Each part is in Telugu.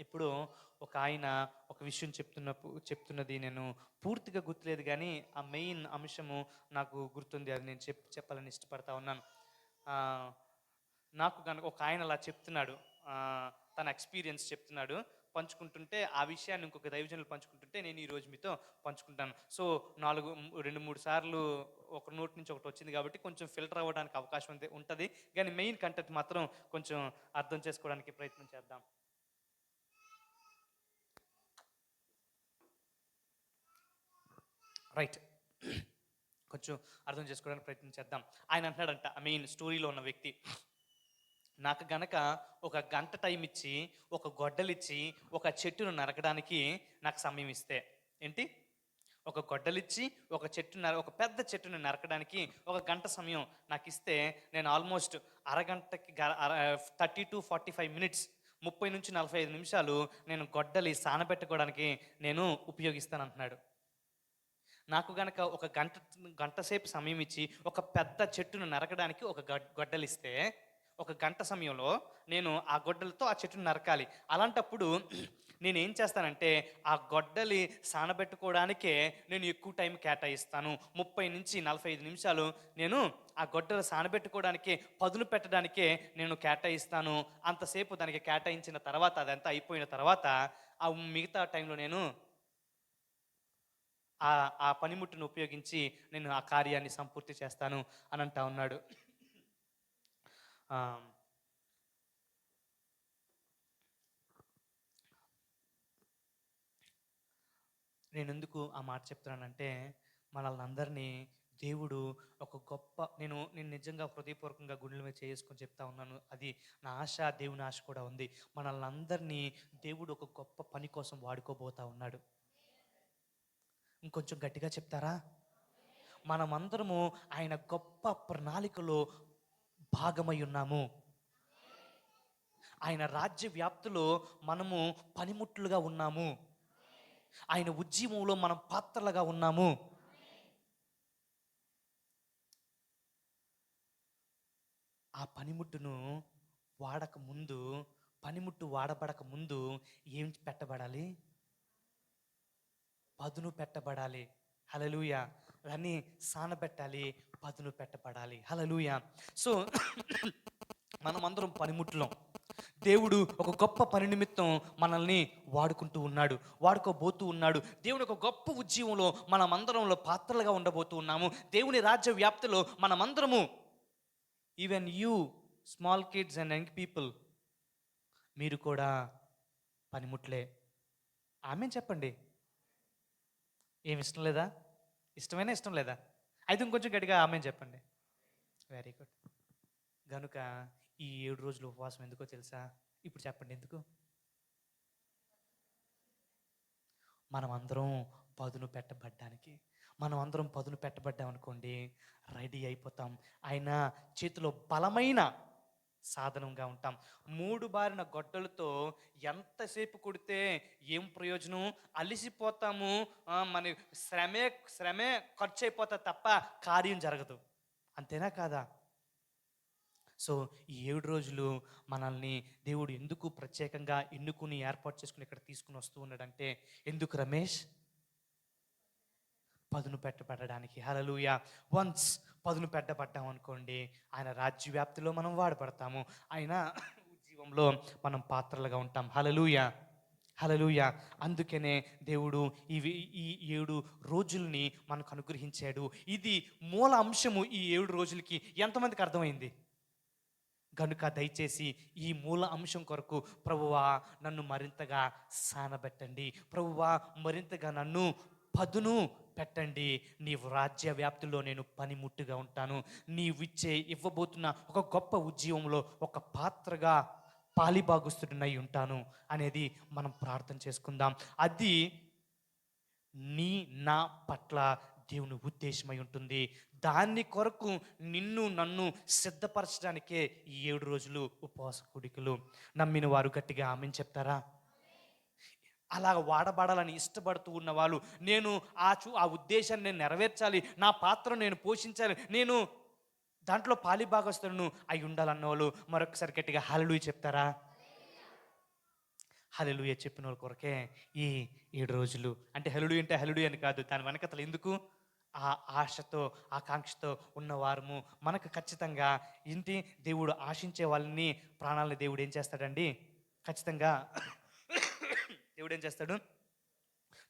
ఇప్పుడు ఒక ఆయన ఒక విషయం చెప్తున్నది నేను పూర్తిగా గుర్తులేదు, కానీ ఆ మెయిన్ అంశము నాకు గుర్తుంది. అది నేను చెప్పాలని ఇష్టపడతా ఉన్నాను. ఆ, నాకు కనుక ఒక ఆయన అలా చెప్తున్నాడు, ఆ, తన ఎక్స్పీరియన్స్ చెప్తున్నాడు, పంచుకుంటుంటే ఆ విషయాన్ని ఇంకొక దైవజనులు పంచుకుంటుంటే నేను ఈరోజు మీతో పంచుకుంటాను. సో 2-3 సార్లు ఒక నోటి నుంచి ఒకటి వచ్చింది కాబట్టి కొంచెం ఫిల్టర్ అవ్వడానికి అవకాశం ఉంటుంది, కానీ మెయిన్ కంటెంట్ మాత్రం కొంచెం అర్థం చేసుకోవడానికి ప్రయత్నం చేద్దాం. రైట్, కొంచెం అర్థం చేసుకోవడానికి ప్రయత్నం చేద్దాం. ఆయన అంటున్నాడంట, మెయిన్ స్టోరీలో ఉన్న వ్యక్తి, నాకు గనక ఒక గంట టైం ఇచ్చి ఒక గొడ్డలిచ్చి ఒక చెట్టును నరకడానికి నాకు సమయం ఇస్తే, ఏంటి, ఒక గొడ్డలిచ్చి ఒక పెద్ద చెట్టును నరకడానికి ఒక గంట సమయం నాకు ఇస్తే, నేను ఆల్మోస్ట్ అరగంటకి 30 to 45 minutes, 30 నుంచి 45 నిమిషాలు నేను గొడ్డలి సానబెట్టుకోవడానికి నేను ఉపయోగిస్తాను అంటున్నాడు. నాకు గనక ఒక గంట సేపు సమయం ఇచ్చి ఒక పెద్ద చెట్టును నరకడానికి ఒక గొడ్డలిస్తే, ఒక గంట సమయంలో నేను ఆ గొడ్డలతో ఆ చెట్టును నరకాలి. అలాంటప్పుడు నేను ఏం చేస్తానంటే ఆ గొడ్డలి సానబెట్టుకోవడానికే నేను ఎక్కువ టైం కేటాయిస్తాను. 30 నుంచి 45 నిమిషాలు నేను ఆ గొడ్డలు సానబెట్టుకోవడానికే, పదును పెట్టడానికే నేను కేటాయిస్తాను. అంతసేపు దానికి కేటాయించిన తర్వాత, అదంతా అయిపోయిన తర్వాత ఆ మిగతా టైంలో నేను ఆ ఆ పనిముట్టును ఉపయోగించి నేను ఆ కార్యాన్ని సంపూర్తి చేస్తాను అని అంటా ఉన్నాడు. నేను ఎందుకు ఆ మాట చెప్తున్నానంటే, మనల్ని అందరినీ దేవుడు ఒక గొప్ప, నేను నేను నిజంగా హృదయపూర్వకంగా గుండెల మీద చేసుకొని చెప్తా ఉన్నాను, అది నా ఆశ, దేవుని ఆశ కూడా ఉంది. మనల్ని అందరినీ దేవుడు ఒక గొప్ప పని కోసం వాడుకోబోతా ఉన్నాడు. ఇంకొంచెం గట్టిగా చెప్తారా? మనమందరము ఆయన గొప్ప ప్రణాళికలో భాగమై ఉన్నాము. ఆయన రాజ్య వ్యాప్తిలో మనము పనిముట్లుగా ఉన్నాము. ఆయన ఉద్యమంలో మనం పాత్రలుగా ఉన్నాము. ఆ పనిముట్టును వాడక ముందు, పనిముట్టు వాడబడక ముందు ఏం పెట్టబడాలి? పదును పెట్టబడాలి. హల్లెలూయా. దాన్ని సానబెట్టాలి, పదును పెట్టబడాలి. హల్లెలూయా. సో మనమందరం పనిముట్లం. దేవుడు ఒక గొప్ప పని నిమిత్తం మనల్ని వాడుకుంటూ ఉన్నాడు, వాడుకోబోతూ ఉన్నాడు. దేవుని ఒక గొప్ప ఉద్యమంలో మనమందరంలో పాత్రలుగా ఉండబోతూ ఉన్నాము. దేవుని రాజ్య వ్యాప్తిలో మనమందరము, even you small kids and young people, మీరు కూడా పనిముట్లే. ఆమెన్ చెప్పండి. ఏమి ఇష్టం లేదా? ఇష్టమైనా ఇష్టం లేదా? అయితే ఇంకొంచెం గట్టిగా ఆమెన్ చెప్పండి. Very good. గనుక ఈ 7 రోజులు ఉపవాసం ఎందుకో తెలుసా? ఇప్పుడు చెప్పండి ఎందుకు? మనం అందరం పదును పెట్టబడ్డానికి. మనం అందరం పదును పెట్టబడ్డామనుకోండి, రెడీ అయిపోతాం. ఆయన చేతిలో బలమైన సాధనంగా ఉంటాం. 3 బారిన గొడ్డలతో ఎంతసేపు కొడితే ఏం ప్రయోజనం? అలిసిపోతాము. మన శ్రమే ఖర్చు అయిపోతుంది తప్ప కార్యం జరగదు. అంతేనా కాదా? సో ఈ 7 రోజులు మనల్ని దేవుడు ఎందుకు ప్రత్యేకంగా ఎన్నుకుని ఏర్పాటు చేసుకుని ఇక్కడ తీసుకుని వస్తూ ఉన్నాడంటే, ఎందుకు రమేష్? పదును పెట్టబడడానికి. హల్లెలూయా. వన్స్ పదును పెట్టబడ్డాం అనుకోండి, ఆయన రాజ్యవ్యాప్తిలో మనం వాడబడతాము. ఆయన ఉద్యమంలో మనం పాత్రలుగా ఉంటాం. హల్లెలూయా. హల్లెలూయా. అందుకనే దేవుడు ఈ 7 రోజుల్ని మనకు అనుగ్రహించాడు. ఇది మూల అంశము. ఈ 7 రోజులకి ఎంతమందికి అర్థమైంది? కనుక దయచేసి ఈ మూల అంశం కొరకు, ప్రభువా నన్ను మరింతగా సానబెట్టండి, ప్రభువా మరింతగా నన్ను పదును పెట్టండి, నీవు రాజ్య వ్యాప్తిలో నేను పనిముట్టుగా ఉంటాను, ఇవ్వబోతున్న ఒక గొప్ప ఉద్యమంలో ఒక పాత్రగా పాలిభాగస్తుడినై ఉంటాను అనేది మనం ప్రార్థన చేసుకుందాం. అది నా పట్ల దేవుని ఉద్దేశమై ఉంటుంది. దాన్ని కొరకు నన్ను సిద్ధపరచడానికే ఈ 7 రోజులు ఉపవాస కూడికలు. నమ్మిన వారు గట్టిగా ఆమెన్ చెప్తారా? అలా వాడబడాలని ఇష్టపడుతూ ఉన్న వాళ్ళు, నేను ఆ ఉద్దేశాన్ని నేను నెరవేర్చాలి, నా పాత్రను నేను పోషించాలి, నేను దాంట్లో పాలిభాగస్తులను అయి ఉండాలన్న వాళ్ళు మరొకసారి గట్టిగా హల్లెలూయా చెప్తారా? హల్లెలూయా చెప్పిన వాళ్ళ కొరకే ఈ 7 రోజులు. అంటే హల్లెలూయా అంటే హల్లెలూయా అని కాదు. దాని వెనకతల ఎందుకు? ఆ ఆశతో, ఆకాంక్షతో ఉన్నవారము మనకు ఖచ్చితంగా ఏంటి దేవుడు ఆశించే వాళ్ళని ప్రాణాలని దేవుడు ఏం చేస్తాడండి? ఖచ్చితంగా దేవుడేం చేస్తాడు?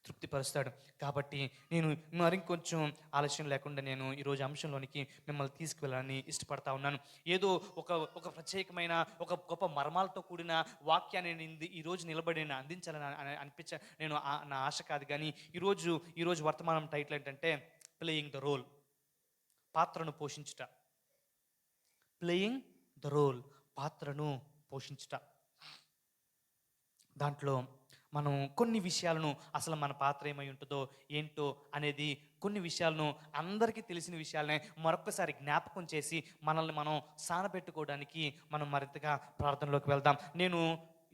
తృప్తిపరుస్తాడు. కాబట్టి నేను మరింకొంచెం ఆలస్యం లేకుండా నేను ఈరోజు అంశంలోనికి మిమ్మల్ని తీసుకువెళ్ళాలని ఇష్టపడతా ఉన్నాను. ఏదో ఒక ఒక ప్రత్యేకమైన ఒక గొప్ప మర్మాలతో కూడిన వాక్యాన్ని నేను ఈరోజు నిలబడి నేను అందించాలని నేను నా ఆశ కాదు కానీ ఈరోజు వర్తమానం టైటిల్ ఏంటంటే ప్లేయింగ్ ద రోల్, పాత్రను పోషించుట. ప్లేయింగ్ ద రోల్, పాత్రను పోషించుట. దాంట్లో మనం కొన్ని విషయాలను అసలు మన పాత్ర ఏమై ఉంటుందో ఏంటో అనేది కొన్ని విషయాలను అందరికీ తెలిసిన విషయాలనే మరొక్కసారి జ్ఞాపకం చేసి మనల్ని మనం సానబెట్టుకోవడానికి మనం మరింతగా ప్రార్థనలోకి వెళ్దాం. నేను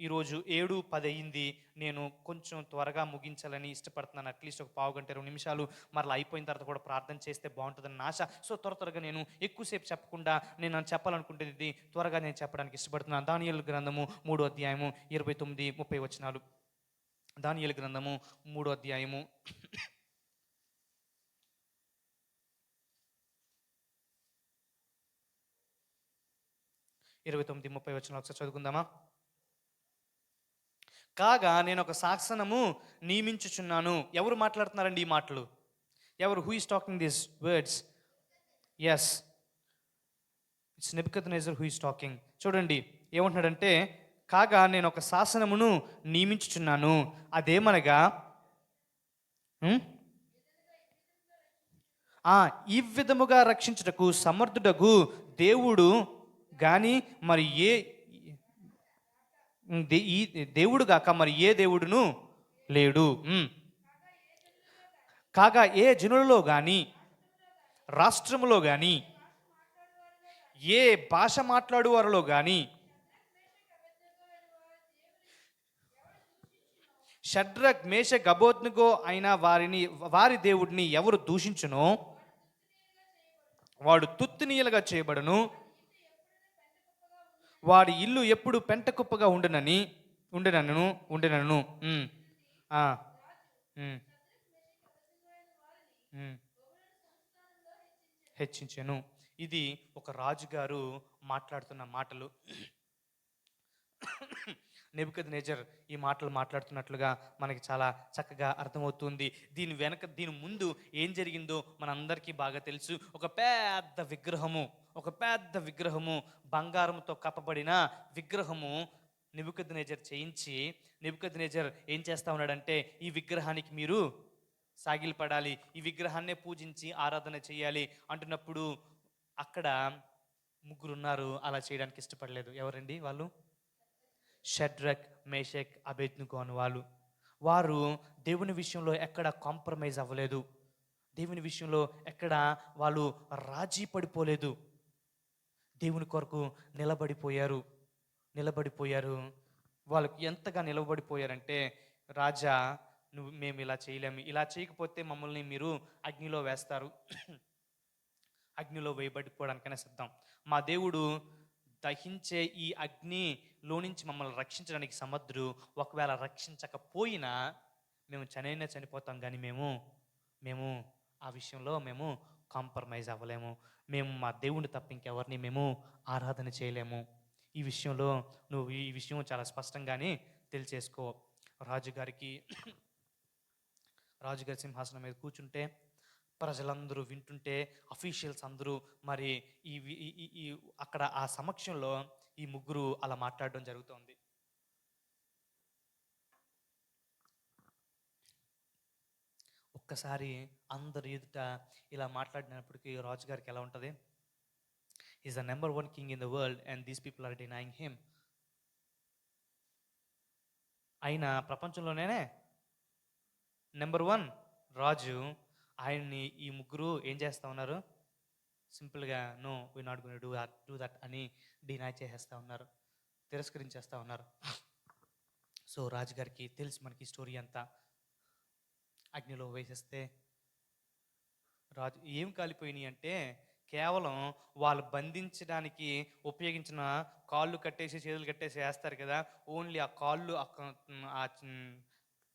ఈరోజు 7:10 అయింది. నేను కొంచెం త్వరగా ముగించాలని ఇష్టపడుతున్నాను. అట్లీస్ట్ ఒక పావు గంట 20 నిమిషాలు మరలా అయిపోయిన తర్వాత కూడా ప్రార్థన చేస్తే బాగుంటుందని ఆశ. సో త్వరగా నేను ఎక్కువసేపు చెప్పకుండా నేను చెప్పాలనుకుంటేది త్వరగా నేను చెప్పడానికి ఇష్టపడుతున్నాను. దానియేలు గ్రంథము 3వ అధ్యాయము 29, 30 వచనాలు. దానియేలు గ్రంథము 3వ అధ్యాయము 29, 30 వచనాలు ఒకసారి చదువుకుందామా? కాగా నేను ఒక శాసనము నియమించుచున్నాను. ఎవరు మాట్లాడుతున్నారండి ఈ మాటలు? ఎవరు? Who is talking these words? Yes, it's Nebuchadnezzar who is talking. చూడండి ఏమంటున్నాడంటే, కాగా నేను ఒక శాసనమును నియమించుచున్నాను. అదేమనగా ఈ విధముగా రక్షించుటకు సమర్థుడగు దేవుడు గాని మరి ఏ ఈ దేవుడు గాక మరి ఏ దేవుడును లేడు. కాగా ఏ జనులలో గాని, రాష్ట్రములో గాని, ఏ భాష మాట్లాడు వారిలో గాని షడ్రక్, మేషక్, అబేద్నెగో అయిన వారి దేవుడిని ఎవరు దూషించునో వాడు తుత్తునీయలుగా చేయబడును. వాడి ఇల్లు ఎప్పుడు పెంట కుప్పగా ఉండెనను. హెచ్చించెను. ఇది ఒక రాజుగారు మాట్లాడుతున్న మాటలు. నెబుకద్నెజర్ ఈ మాటలు మాట్లాడుతున్నట్లుగా మనకి చాలా చక్కగా అర్థమవుతుంది. దీని ముందు ఏం జరిగిందో మనందరికీ బాగా తెలుసు. ఒక పెద్ద విగ్రహము బంగారంతో కప్పబడిన విగ్రహము నెబుకద్నెజర్ చేయించి, నెబుకద్నెజర్ ఏం చేస్తా ఉన్నాడంటే, ఈ విగ్రహానికి మీరు సాగిలపడాలి, ఈ విగ్రహాన్నే పూజించి ఆరాధన చేయాలి అంటున్నప్పుడు అక్కడ ముగ్గురున్నారు అలా చేయడానికి ఇష్టపడలేదు. ఎవరండి వాళ్ళు? షడ్రక్, మేషక్, అబేద్నెగో అని వారు దేవుని విషయంలో ఎక్కడ కాంప్రమైజ్ అవ్వలేదు. దేవుని విషయంలో ఎక్కడ వాళ్ళు రాజీ పడిపోలేదు. దేవుని కొరకు నిలబడిపోయారు. వాళ్ళకి ఎంతగా నిలబడిపోయారంటే, రాజా మేము ఇలా చేయలేము, ఇలా చేయకపోతే మమ్మల్ని మీరు అగ్నిలో వేస్తారు, అగ్నిలో వేయబడిపోవడానికైనా సిద్ధం. మా దేవుడు దహించే ఈ అగ్నిలో నుంచి మమ్మల్ని రక్షించడానికి సమర్థుడు. ఒకవేళ రక్షించకపోయినా మేము చనిపోతాం, కానీ మేము ఆ విషయంలో మేము కాంప్రమైజ్ అవ్వలేము. మేము మా దేవుని తప్ప ఇంకెవరిని మేము ఆరాధన చేయలేము. ఈ విషయంలో నువ్వు ఈ విషయం చాలా స్పష్టంగానే తెలియచేసుకో. రాజుగారి సింహాసనం మీద కూర్చుంటే ప్రజలందరూ వింటుంటే, అఫీషియల్స్ అందరూ మరి ఈ అక్కడ ఆ సమక్షంలో ఈ ముగ్గురు అలా మాట్లాడడం జరుగుతోంది. ఒక్కసారి అందరు ఎదుట ఇలా మాట్లాడినప్పటికీ రాజుగారికి ఎలా ఉంటుంది? Is the number 1 king in the world and these people are denying him. ఆయన ప్రపంచంలోనే నెంబర్ 1 రాజు. ఆయన్ని ఈ ముగ్గురు ఏం చేస్తూ ఉన్నారు? సింపుల్గా no, we not going to do that అని డినై చేసేస్తూ ఉన్నారు, తిరస్కరించేస్తూ ఉన్నారు. సో రాజుగారికి తెలుసు మనకి స్టోరీ అంతా. అగ్నిలో వేసేస్తే రాజు ఏం కాలిపోయినాయి అంటే కేవలం వాళ్ళు బంధించడానికి ఉపయోగించిన కాళ్ళు కట్టేసి చేతులు కట్టేసి వేస్తారు కదా, ఓన్లీ ఆ కాళ్ళు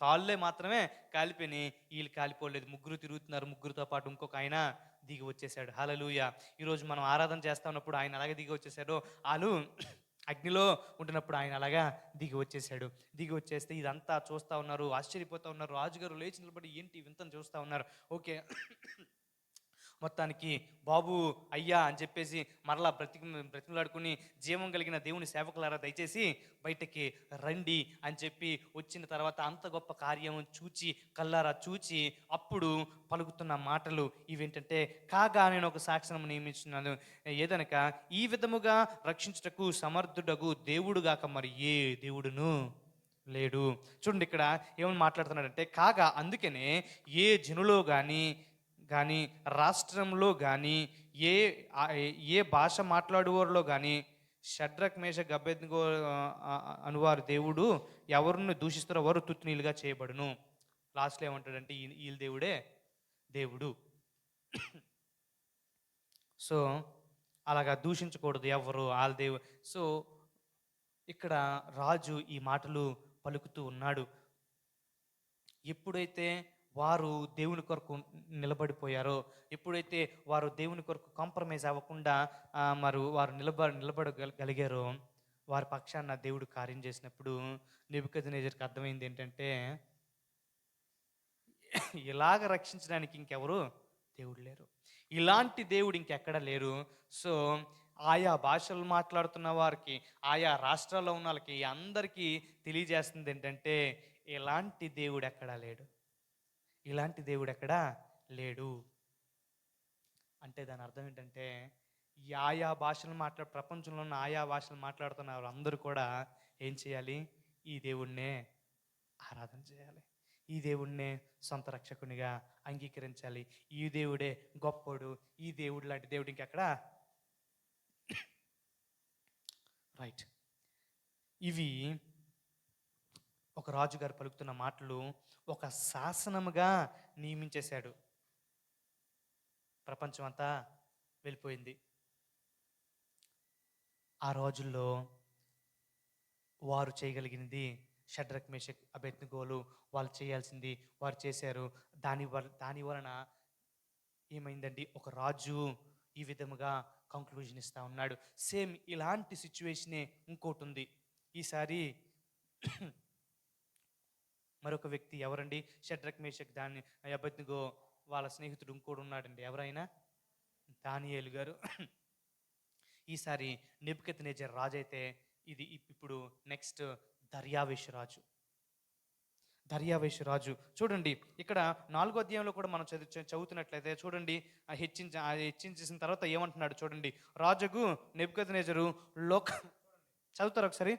తాళ్ళే మాత్రమే కాలిపోయినాయి. వీళ్ళు కాలిపోలేదు, ముగ్గురు తిరుగుతున్నారు. ముగ్గురితో పాటు ఇంకొక ఆయన దిగి వచ్చేసాడు. హల్లెలూయా. ఈరోజు మనం ఆరాధన చేస్తా ఉన్నప్పుడు ఆయన అలాగే దిగి వచ్చేసాడు. వాళ్ళు అగ్నిలో ఉంటున్నప్పుడు ఆయన అలాగా దిగి వచ్చేసాడు. దిగి వచ్చేస్తే ఇదంతా చూస్తూ ఉన్నారు, ఆశ్చర్యపోతూ ఉన్నారు. రాజుగారు లేచి నిలబడి ఏంటి వింతను చూస్తూ ఉన్నారు. ఓకే, మొత్తానికి బాబు అయ్యా అని చెప్పేసి మరలా బ్రతిమలాడుకుని, జీవం కలిగిన దేవుని సేవకులారా దయచేసి బయటకి రండి అని చెప్పి వచ్చిన తర్వాత అంత గొప్ప కార్యం చూచి, కల్లారా చూచి అప్పుడు పలుకుతున్న మాటలు ఇవేంటంటే, కాగా నేను ఒక సాక్షిని నియమించున్నాను, ఏదనక ఈ విధముగా రక్షించుటకు సమర్థుడగు దేవుడుగాక మరి ఏ దేవుడును లేడు. చూడండి ఇక్కడ ఏమని మాట్లాడుతున్నాడంటే, కాగా అందుకనే ఏ జనులో కానీ రాష్ట్రంలో కానీ ఏ ఏ భాష మాట్లాడువారిలో కానీ షడ్రక్ మేషక్ అబేద్నెగో అనువారు దేవుడు ఎవరిని దూషిస్తారో వారు తుత్తునీలుగా చేయబడును. లాస్ట్లో ఏమంటాడంటే వీళ్ళ దేవుడే దేవుడు. సో అలాగా దూషించకూడదు ఎవరు వాళ్ళ దేవుడు. సో ఇక్కడ రాజు ఈ మాటలు పలుకుతూ ఉన్నాడు. ఎప్పుడైతే వారు దేవుని కొరకు నిలబడిపోయారో, ఎప్పుడైతే వారు దేవుని కొరకు కాంప్రమైజ్ అవ్వకుండా వారు నిలబడగలిగారో, వారి పక్షాన దేవుడు కార్యం చేసినప్పుడు నెబుకద్నెజరుకి అర్థమైంది ఏంటంటే, ఇలాగ రక్షించడానికి ఇంకెవరు దేవుడు లేరు, ఇలాంటి దేవుడు ఇంకెక్కడ లేరు. సో ఆయా భాషలు మాట్లాడుతున్న వారికి, ఆయా రాష్ట్రాల్లో ఉన్న వాళ్ళకి అందరికీ తెలియజేస్తుంది ఏంటంటే, ఇలాంటి దేవుడు ఎక్కడా లేడు, ఇలాంటి దేవుడు ఎక్కడా లేడు. అంటే దాని అర్థం ఏంటంటే, ఆయా భాషలు ప్రపంచంలో ఉన్న ఆయా భాషలు మాట్లాడుతున్న వాళ్ళందరూ కూడా ఏం చేయాలి? ఈ దేవుణ్ణే ఆరాధన చేయాలి, ఈ దేవుణ్ణే సొంత రక్షకునిగా అంగీకరించాలి. ఈ దేవుడే గొప్పోడు, ఈ దేవుడు లాంటి దేవుడు ఇంకెక్కడ. రైట్. ఇవి ఒక రాజుగారు పలుకుతున్న మాటలు ఒక శాసనముగా నియమించేశాడు. ప్రపంచం అంతా వెళ్ళిపోయింది. ఆ రోజుల్లో వారు చేయగలిగినది, షడ్రక్ మేషక్ అబేద్నెగోలు వాళ్ళు చేయాల్సింది వారు చేశారు. దాని వలన ఏమైందండి, ఒక రాజు ఈ విధముగా కంక్లూజన్ ఇస్తా ఉన్నాడు. సేమ్ ఇలాంటి సిచ్యువేషనే ఇంకోటి ఉంది. ఈసారి మరొక వ్యక్తి ఎవరండి, షడ్రక్ మేషక్ అబేద్నెగో వాళ్ళ స్నేహితుడు ఇంకోడు ఉన్నాడండి. ఎవరైనా దానియేలు గారు. ఈసారి నెబుకద్నెజర్ రాజు అయితే, ఇది ఇప్పుడు నెక్స్ట్ దర్యావేషు రాజు. దర్యావేషు రాజు చూడండి, ఇక్కడ 4వ అధ్యాయంలో కూడా మనం చదువుతున్నట్లయితే చూడండి, హెచ్చించేసిన తర్వాత ఏమంటున్నాడు చూడండి. రాజుకు నెబుకద్నెజరు చదువుతారు ఒకసారి.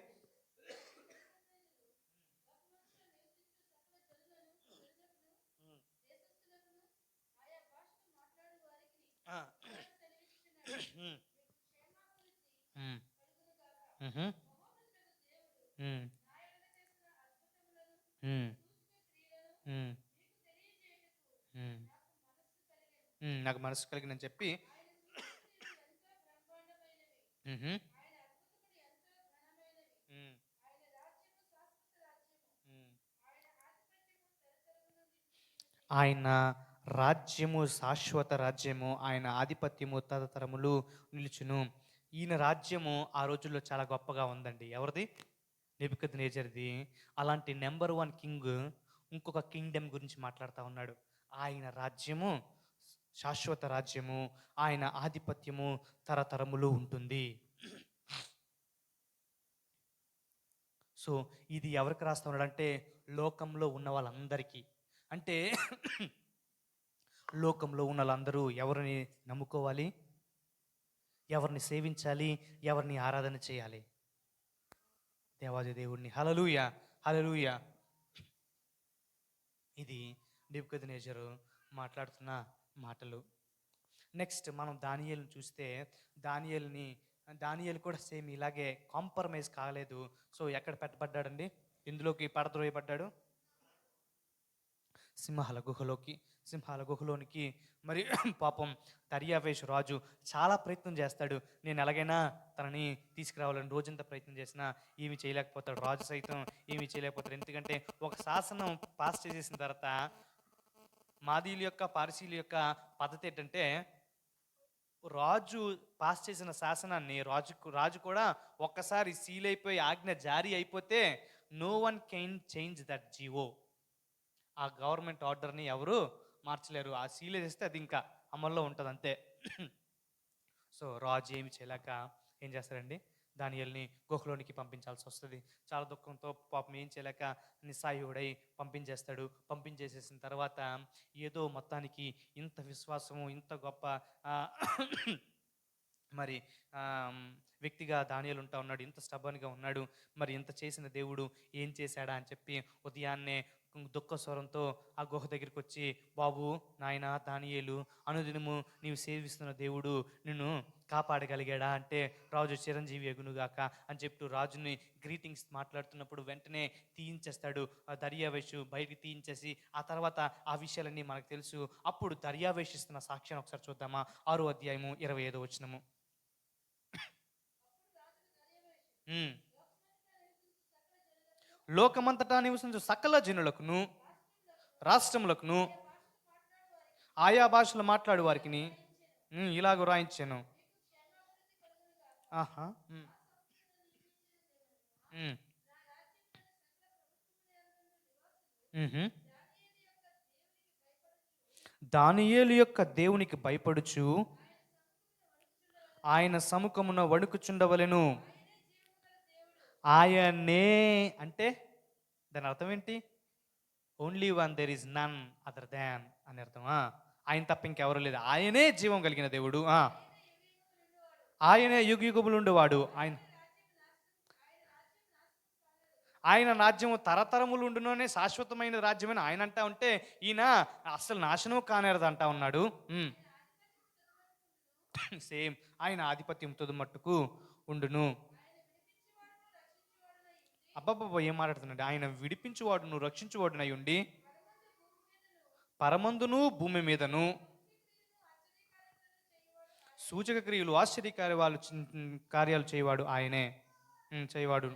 నాకు మనసు కలిగినని చెప్పి ఆయన రాజ్యము శాశ్వత రాజ్యము, ఆయన ఆధిపత్యము తరతరములు నిలుచును. ఈయన రాజ్యము ఆ రోజుల్లో చాలా గొప్పగా ఉందండి. ఎవరిది? నెబుకద్నెజర్ది. అలాంటి నెంబర్ 1 కింగ్ ఇంకొక కింగ్డమ్ గురించి మాట్లాడుతూ ఉన్నాడు. ఆయన రాజ్యము శాశ్వత రాజ్యము, ఆయన ఆధిపత్యము తరతరములు ఉంటుంది. సో ఇది ఎవరికి రాస్తా ఉన్నాడంటే, లోకంలో ఉన్న వాళ్ళందరికీ. అంటే లోకంలో ఉన్న వాళ్ళందరూ ఎవరిని నమ్ముకోవాలి, ఎవరిని సేవించాలి, ఎవరిని ఆరాధన చేయాలి? దేవాది దేవుడిని. హల్లెలూయా, హల్లెలూయా. ఇది నెబుకద్నెజరు మాట్లాడుతున్న మాటలు. నెక్స్ట్ మనం దానియేలుని చూస్తే, దానియేలు కూడా సేమ్ ఇలాగే కాంప్రమైజ్ కాలేదు. సో ఎక్కడ పెట్టబడ్డాడండి? ఇందులోకి పడద్రోయబడ్డాడు, సింహాల గుహలోకి. సింహాల గుహలోనికి మరి పాపం దర్యావేషు రాజు చాలా ప్రయత్నం చేస్తాడు. నేను ఎలాగైనా తనని తీసుకురావాలని రోజంతా ప్రయత్నం చేసినా ఏమి చేయలేకపోతాడు. రాజు సైతం ఏమీ చేయలేకపోతాడు. ఎందుకంటే ఒక శాసనం పాస్ చేసేసిన తర్వాత మాదీయుల యొక్క పారసీల యొక్క పద్ధతి ఏంటంటే రాజు పాస్ చేసిన శాసనాన్ని రాజు కూడా ఒక్కసారి సీల్ అయిపోయి ఆజ్ఞ జారీ అయిపోతే no one can change that GO. ఆ గవర్నమెంట్ ఆర్డర్ని ఎవరు మార్చలేరు. ఆ సీల్ వేస్తే అది ఇంకా అమల్లో ఉంటుంది అంతే. సో రాజు ఏమి చేయలేక ఏం చేస్తారండి, దానియేలుని గుహలోనికి పంపించాల్సి వస్తుంది. చాలా దుఃఖంతో పాపం ఏం చేయలేక నిస్సహాయుడై పంపించేస్తాడు. పంపించేసేసిన తర్వాత ఏదో మొత్తానికి ఇంత విశ్వాసము, ఇంత గొప్ప ఆ, మరి ఆ, వ్యక్తిగా దానియేలు ఉంటా ఉన్నాడు, ఇంత స్టబన్గా ఉన్నాడు, మరి ఇంత చేసిన దేవుడు ఏం చేశాడా అని చెప్పి ఉదయాన్నే దుఃఖ స్వరంతో ఆ గుహ దగ్గరికి వచ్చి, బాబు నాయన దానియేలు, అనుదినము నీవు సేవిస్తున్న దేవుడు నిన్ను కాపాడగలిగాడా అంటే రాజు చిరంజీవి ఎగునుగాక అని చెప్తూ రాజుని గ్రీటింగ్స్ మాట్లాడుతున్నప్పుడు వెంటనే తీయించేస్తాడు. ఆ దర్యావేషు బయటికి తీయించేసి ఆ తర్వాత ఆ విషయాలన్నీ మనకు తెలుసు. అప్పుడు దర్యావేషిస్తున్న సాక్ష్యాన్ని ఒకసారి చూద్దామా? 6వ అధ్యాయము 25వ వచనము. లోకమంతటా నివసించు సకల జనులకును రాష్ట్రములకును ఆయా భాషలు మాట్లాడు వారికి ఇలాగ రాయించాను. ఆహా. దానియేలు యొక్క దేవునికి భయపడుచు ఆయన సముఖమున వణుకుచుండవలెను. ఆయనే అంటే దాని అర్థం ఏంటి? Only one, there is none other than అని అర్థమా? ఆయన తప్ప ఇంకెవరు లేదు. ఆయనే జీవం కలిగిన దేవుడు. ఆయనే యుగ యుగములు ఉండేవాడు. ఆయన రాజ్యము తరతరములు ఉండుననే శాశ్వతమైన రాజ్యమని ఆయన అంటా ఉంటే ఈయన అసలు నాశనం కానేరదు అంటా ఉన్నాడు. సేమ్ ఆయన ఆధిపత్యం తుది మట్టుకు ఉండును. అబ్బాబ్బా ఏం మాట్లాడుతున్నాడు? ఆయన విడిపించువాడును రక్షించువాడునై ఉండి పరమందును భూమి మీదను సూచక క్రియలు ఆశ్చర్య కార్యాలు చేయవాడు ఆయనే. చేయవాడు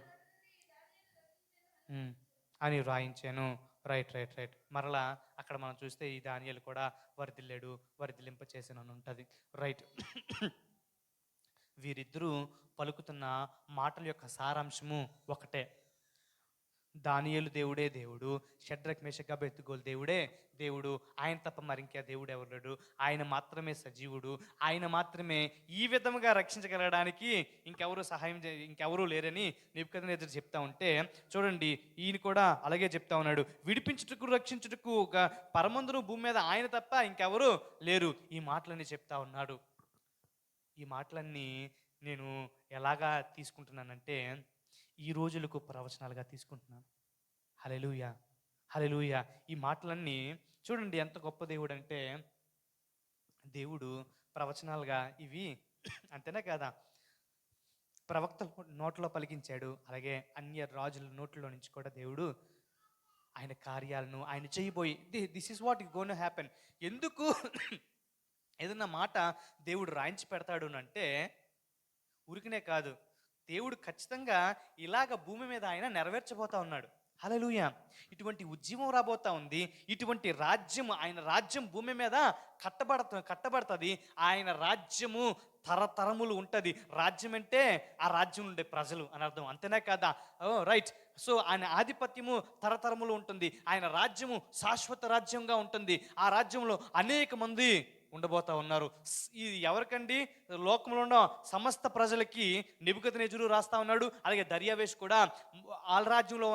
అని వ్రాయించాను. Right right right. మరలా అక్కడ మనం చూస్తే ఈ దానియేలు కూడా వర్ధిల్లాడు, వర్ధిలింప చేసిన ఉంటుంది. రైట్. వీరిద్దరూ పలుకుతున్న మాటల యొక్క సారాంశము ఒకటే. దానియేలు దేవుడే దేవుడు, షడ్రక్ మేషక్ అబేద్నెగోలు దేవుడే దేవుడు. ఆయన తప్ప మరి ఇంకా దేవుడు ఎవరు లేడు. ఆయన మాత్రమే సజీవుడు. ఆయన మాత్రమే ఈ విధముగా రక్షించగలగడానికి ఇంకెవరూ లేరని నెబుకద్నెజరు చెప్తా ఉంటే చూడండి, ఈయన కూడా అలాగే చెప్తా ఉన్నాడు. విడిపించుటకు రక్షించుటకు పరమందును భూమి మీద ఆయన తప్ప ఇంకెవరు లేరు. ఈ మాటలన్నీ చెప్తా ఉన్నాడు. ఈ మాటలన్నీ నేను ఎలాగా తీసుకుంటున్నానంటే ఈ రోజులకు ప్రవచనాలుగా తీసుకుంటున్నాను. హల్లెలూయా, హల్లెలూయా. ఈ మాటలన్నీ చూడండి ఎంత గొప్ప దేవుడు అంటే, దేవుడు ప్రవచనాలుగా ఇవి అంతేనా కదా, ప్రవక్త నోట్లో పలికించాడు. అలాగే అన్య రాజుల నోట్లో నుంచి కూడా దేవుడు ఆయన కార్యాలను ఆయన చేయబోయి this is what is gonna happen. ఎందుకు ఏదన్నా మాట దేవుడు రాయించి పెడతాడు అంటే ఊరికనే కాదు, దేవుడు ఖచ్చితంగా ఇలాగ భూమి మీద ఆయన నెరవేర్చబోతా ఉన్నాడు. హల్లెలూయా. ఇటువంటి ఉద్యమం రాబోతా ఉంది. ఇటువంటి రాజ్యం, ఆయన రాజ్యం భూమి మీద కట్టబడుతుంది. ఆయన రాజ్యము తరతరములు ఉంటుంది. రాజ్యం అంటే ఆ రాజ్యం ఉండే ప్రజలు అని అర్థం, అంతేనా కదా? రైట్. సో ఆయన ఆధిపత్యము తరతరములు ఉంటుంది. ఆయన రాజ్యము శాశ్వత రాజ్యంగా ఉంటుంది. ఆ రాజ్యంలో అనేక మంది ఉండబోతా ఉన్నారు. ఇది ఎవరికండి? లోకంలో ఉన్న సమస్త ప్రజలకి నెబుకద్నెజరు రాస్తా ఉన్నాడు. అలాగే దర్యావేషు కూడా వాళ్ళ రాజ్యంలో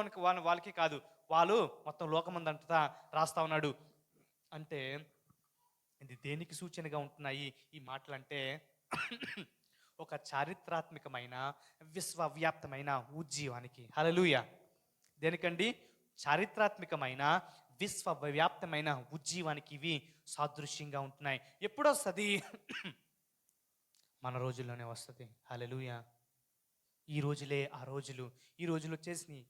వాళ్ళకి కాదు, వాళ్ళు మొత్తం లోకమందంతా రాస్తా ఉన్నాడు. అంటే ఇది దేనికి సూచనగా ఉంటున్నాయి ఈ మాటలు అంటే ఒక చారిత్రాత్మకమైన విశ్వవ్యాప్తమైన ఉజ్జీవానికి. హల్లెలూయా. దేనికండి? చారిత్రాత్మకమైన విశ్వవ్యాప్తమైన ఉజ్జీవానికి ఇవి సాదృశ్యంగా ఉంటున్నాయి. ఎప్పుడు వస్తుంది? మన రోజుల్లోనే వస్తుంది. హల్లెలూయా. ఈ రోజులే ఆ రోజులు. ఈ రోజులు వచ్చేసినాయి.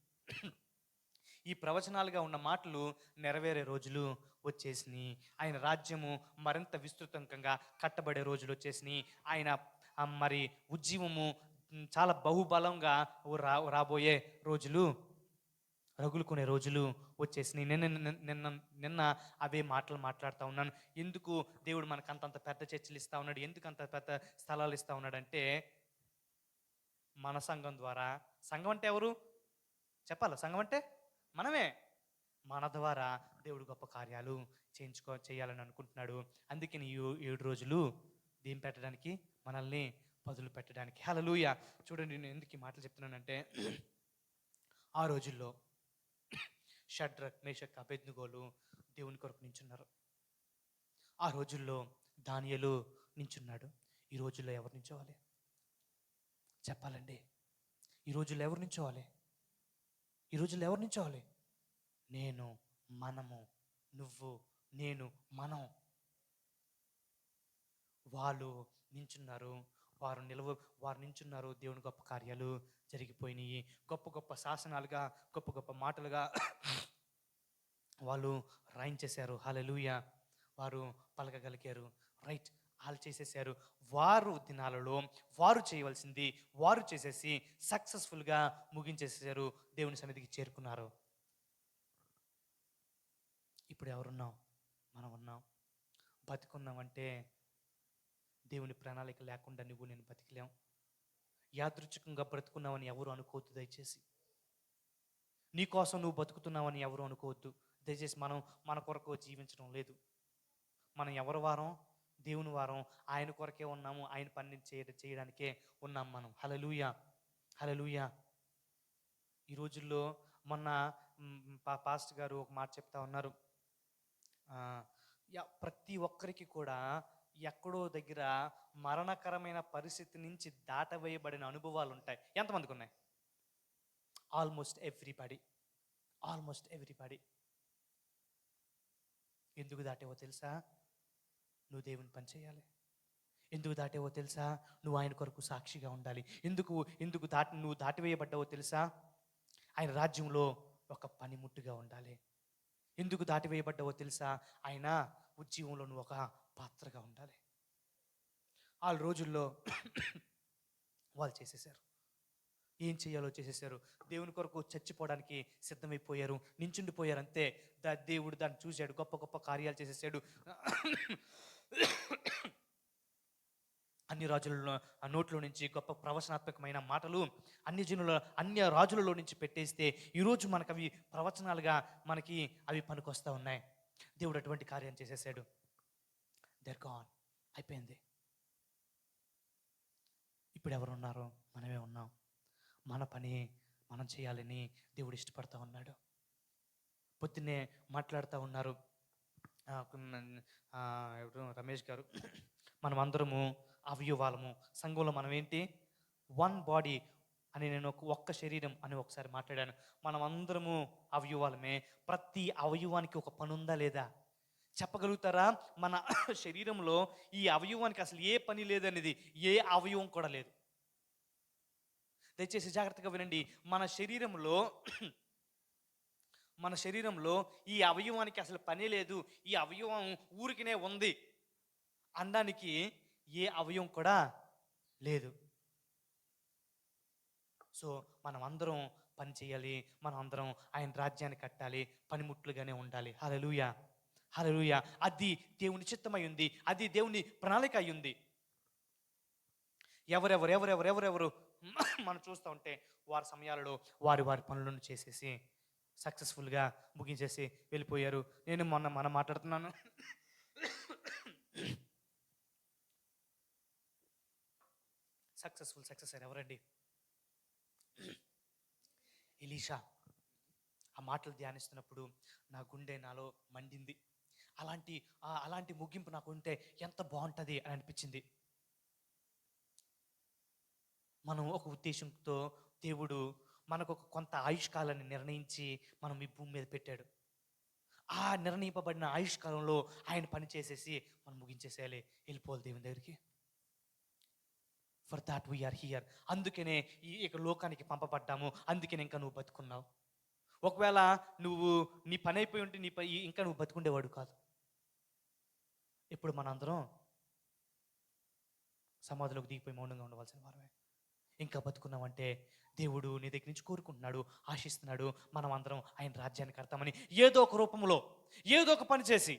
ఈ ప్రవచనాలుగా ఉన్న మాటలు నెరవేరే రోజులు వచ్చేసినాయి. ఆయన రాజ్యము మరింత విస్తృతంగా కట్టబడే రోజులు వచ్చేసినాయి. ఆయన మరి ఉజ్జీవము చాలా బహుబలంగా రాబోయే రోజులు, రగులుకునే రోజులు వచ్చేసినాయి. నిన్న నిన్న నిన్న నిన్న అవే మాటలు మాట్లాడుతూ ఉన్నాను. ఎందుకు దేవుడు మనకు అంతంత పెద్ద చర్చలు ఇస్తూ ఉన్నాడు, ఎందుకు అంత పెద్ద స్థలాలు ఇస్తూ ఉన్నాడంటే, మన సంఘం ద్వారా. సంఘం అంటే ఎవరు చెప్పాలా? సంఘం అంటే మనమే. మన ద్వారా దేవుడు గొప్ప కార్యాలు చేయాలని అనుకుంటున్నాడు. అందుకని ఈ 7 రోజులు దీని పెట్టడానికి, మనల్ని పదులు పెట్టడానికి. హల్లెలూయా. చూడండి, నేను ఎందుకు ఈ మాటలు చెప్తున్నానంటే, ఆ రోజుల్లో షడ్రక్, మేషక్, అబేద్నెగోలు దేవుని కొరకు నించున్నారు. ఆ రోజుల్లో దానియేలు నించున్నాడు. ఈ రోజుల్లో ఎవరు నించోవాలి చెప్పాలండి? ఈ రోజుల్లో ఎవరు నించోవాలి? ఈ రోజుల్లో ఎవరు నించోవాలి? నేను, మనము, నువ్వు, నేను, మనం. వాళ్ళు నించున్నారు, వారు నించున్నారు. దేవుని గొప్ప కార్యాలు జరిగిపోయినాయి. గొప్ప గొప్ప శాసనాలుగా, గొప్ప గొప్ప మాటలుగా వాళ్ళు రాయించేశారు. హల్లెలూయా. వారు పలకగలిగారు. రైట్, వాళ్ళు చేసేసారు. వారు దినాలలో వారు చేయవలసింది వారు చేసేసి సక్సెస్ఫుల్గా ముగించేసారు. దేవుని సన్నిధికి చేరుకున్నారు. ఇప్పుడు ఎవరున్నాం? మనం ఉన్నాం. బతుకున్నామంటే దేవుని ప్రణాళిక లేకుండా నువ్వు నేను బతికలేం. యాదృచ్ఛికంగా బ్రతుకున్నావని ఎవరు అనుకోవద్దు దయచేసి. నీ కోసం నువ్వు బతుకుతున్నావని ఎవరు అనుకోవద్దు దయచేసి. మనం మన కొరకు జీవించడం లేదు. మనం ఎవరి వారం? దేవుని వారం. ఆయన కొరకే ఉన్నాము. ఆయన పని చేయడానికే ఉన్నాం మనం. హల్లెలూయా, హల్లెలూయా. ఈ రోజుల్లో మొన్న పాస్టర్ గారు ఒక మాట చెప్తా ఉన్నారు. ప్రతి ఒక్కరికి కూడా ఎక్కడో దగ్గర మరణకరమైన పరిస్థితి నుంచి దాటవేయబడిన అనుభవాలు ఉంటాయి. ఎంతమందికి ఉన్నాయి? Almost everybody. ఎందుకు దాటేవో తెలుసా? నువ్వు దేవుని పని చేయాలి. ఎందుకు దాటేవో తెలుసా? నువ్వు ఆయన కొరకు సాక్షిగా ఉండాలి. నువ్వు దాటివేయబడ్డావో తెలుసా? ఆయన రాజ్యంలో ఒక పనిముట్టుగా ఉండాలి. ఎందుకు దాటివేయబడ్డావో తెలుసా? ఆయన ఉజ్జీవంలో నువ్వు ఒక పాత్రగా ఉండాలి. ఆ రోజుల్లో వాళ్ళు చేసేసారు. ఏం చేయాలో చేసేసారు. దేవుని కొరకు చచ్చిపోవడానికి సిద్ధమైపోయారు, నించుండిపోయారు. అంతే. దేవుడు దాన్ని చూశాడు, గొప్ప గొప్ప కార్యాలు చేసేసాడు. అన్ని రాజులలో ఆ నోట్లో నుంచి గొప్ప ప్రవచనాత్మకమైన మాటలు అన్య రాజులలో నుంచి పెట్టేస్తే ఈరోజు మనకు అవి ప్రవచనాలుగా మనకి అవి పనికొస్తూ ఉన్నాయి. దేవుడు అటువంటి కార్యం చేసేసాడు. దర్ గాన్, అయిపోయింది. ఇప్పుడు ఎవరు ఉన్నారు? మనమే ఉన్నాం. మన పని మనం చేయాలని దేవుడు ఇష్టపడతా ఉన్నాడు. పొద్దున్నే మాట్లాడుతూ ఉన్నారు రమేష్ గారు, మనం అందరము అవయవాలము. సంఘంలో మనం ఏంటి? వన్ బాడీ అని నేను ఒక్క శరీరం అని ఒకసారి మాట్లాడాను. మనం అందరము అవయవాలమే. ప్రతి అవయవానికి ఒక పని ఉందా లేదా చెప్పగలుగుతారా? మన శరీరంలో ఈ అవయవానికి అసలు ఏ పని లేదనేది ఏ అవయవం కూడా లేదు. దయచేసి జాగ్రత్తగా వినండి. మన శరీరంలో ఈ అవయవానికి అసలు పని లేదు, ఈ అవయవం ఊరికినే ఉంది అనడానికి ఏ అవయవం కూడా లేదు. సో మనం అందరం పని చేయాలి. మనం అందరం ఆయన రాజ్యాన్ని కట్టాలి, పనిముట్లుగానే ఉండాలి. హల్లెలూయా, హల్లెలూయా. అది దేవుని చిత్తమై ఉంది, అది దేవుని ప్రణాళిక అయి ఉంది. ఎవరెవరు మనం చూస్తూ ఉంటే వారి సమయాలలో వారి పనులను చేసేసి సక్సెస్ఫుల్గా ముగించేసి వెళ్ళిపోయారు. నేను మనం మాట్లాడుతున్నాను. సక్సెస్ అని ఎవరండి? ఎలీషా. ఆ మాటలు ధ్యానిస్తున్నప్పుడు నా గుండె నాలో మండింది. అలాంటి ముగింపు నాకు ఉంటే ఎంత బాగుంటుంది అని అనిపించింది. మనం ఒక ఉద్దేశంతో దేవుడు మనకు ఒక కొంత ఆయుష్కాలాన్ని నిర్ణయించి మనం ఈ భూమి మీద పెట్టాడు. ఆ నిర్ణయింపబడిన ఆయుష్కాలంలో ఆయన పని చేసేసి మనం ముగించేసేయాలి, వెళ్ళిపోవాలి దేవుని దగ్గరికి. For that we are here. అందుకనే ఈ లోకానికి పంపబడ్డాము. అందుకనే ఇంకా నువ్వు బతుకున్నావు. ఒకవేళ నువ్వు నీ పని అయిపోయి ఉంటే ఇంకా నువ్వు బతుకుండేవాడు కాదు. ఇప్పుడు మనందరం సమాధిలోకి దిగిపోయి మౌనంగా ఉండవలసిన వారమే. ఇంకా బతుకున్నామంటే దేవుడు నీ దగ్గర నుంచి కోరుకుంటున్నాడు, ఆశిస్తున్నాడు. మనం అందరం ఆయన రాజ్యాన్ని కడతామని ఏదో ఒక రూపంలో ఏదో ఒక పని చేసి.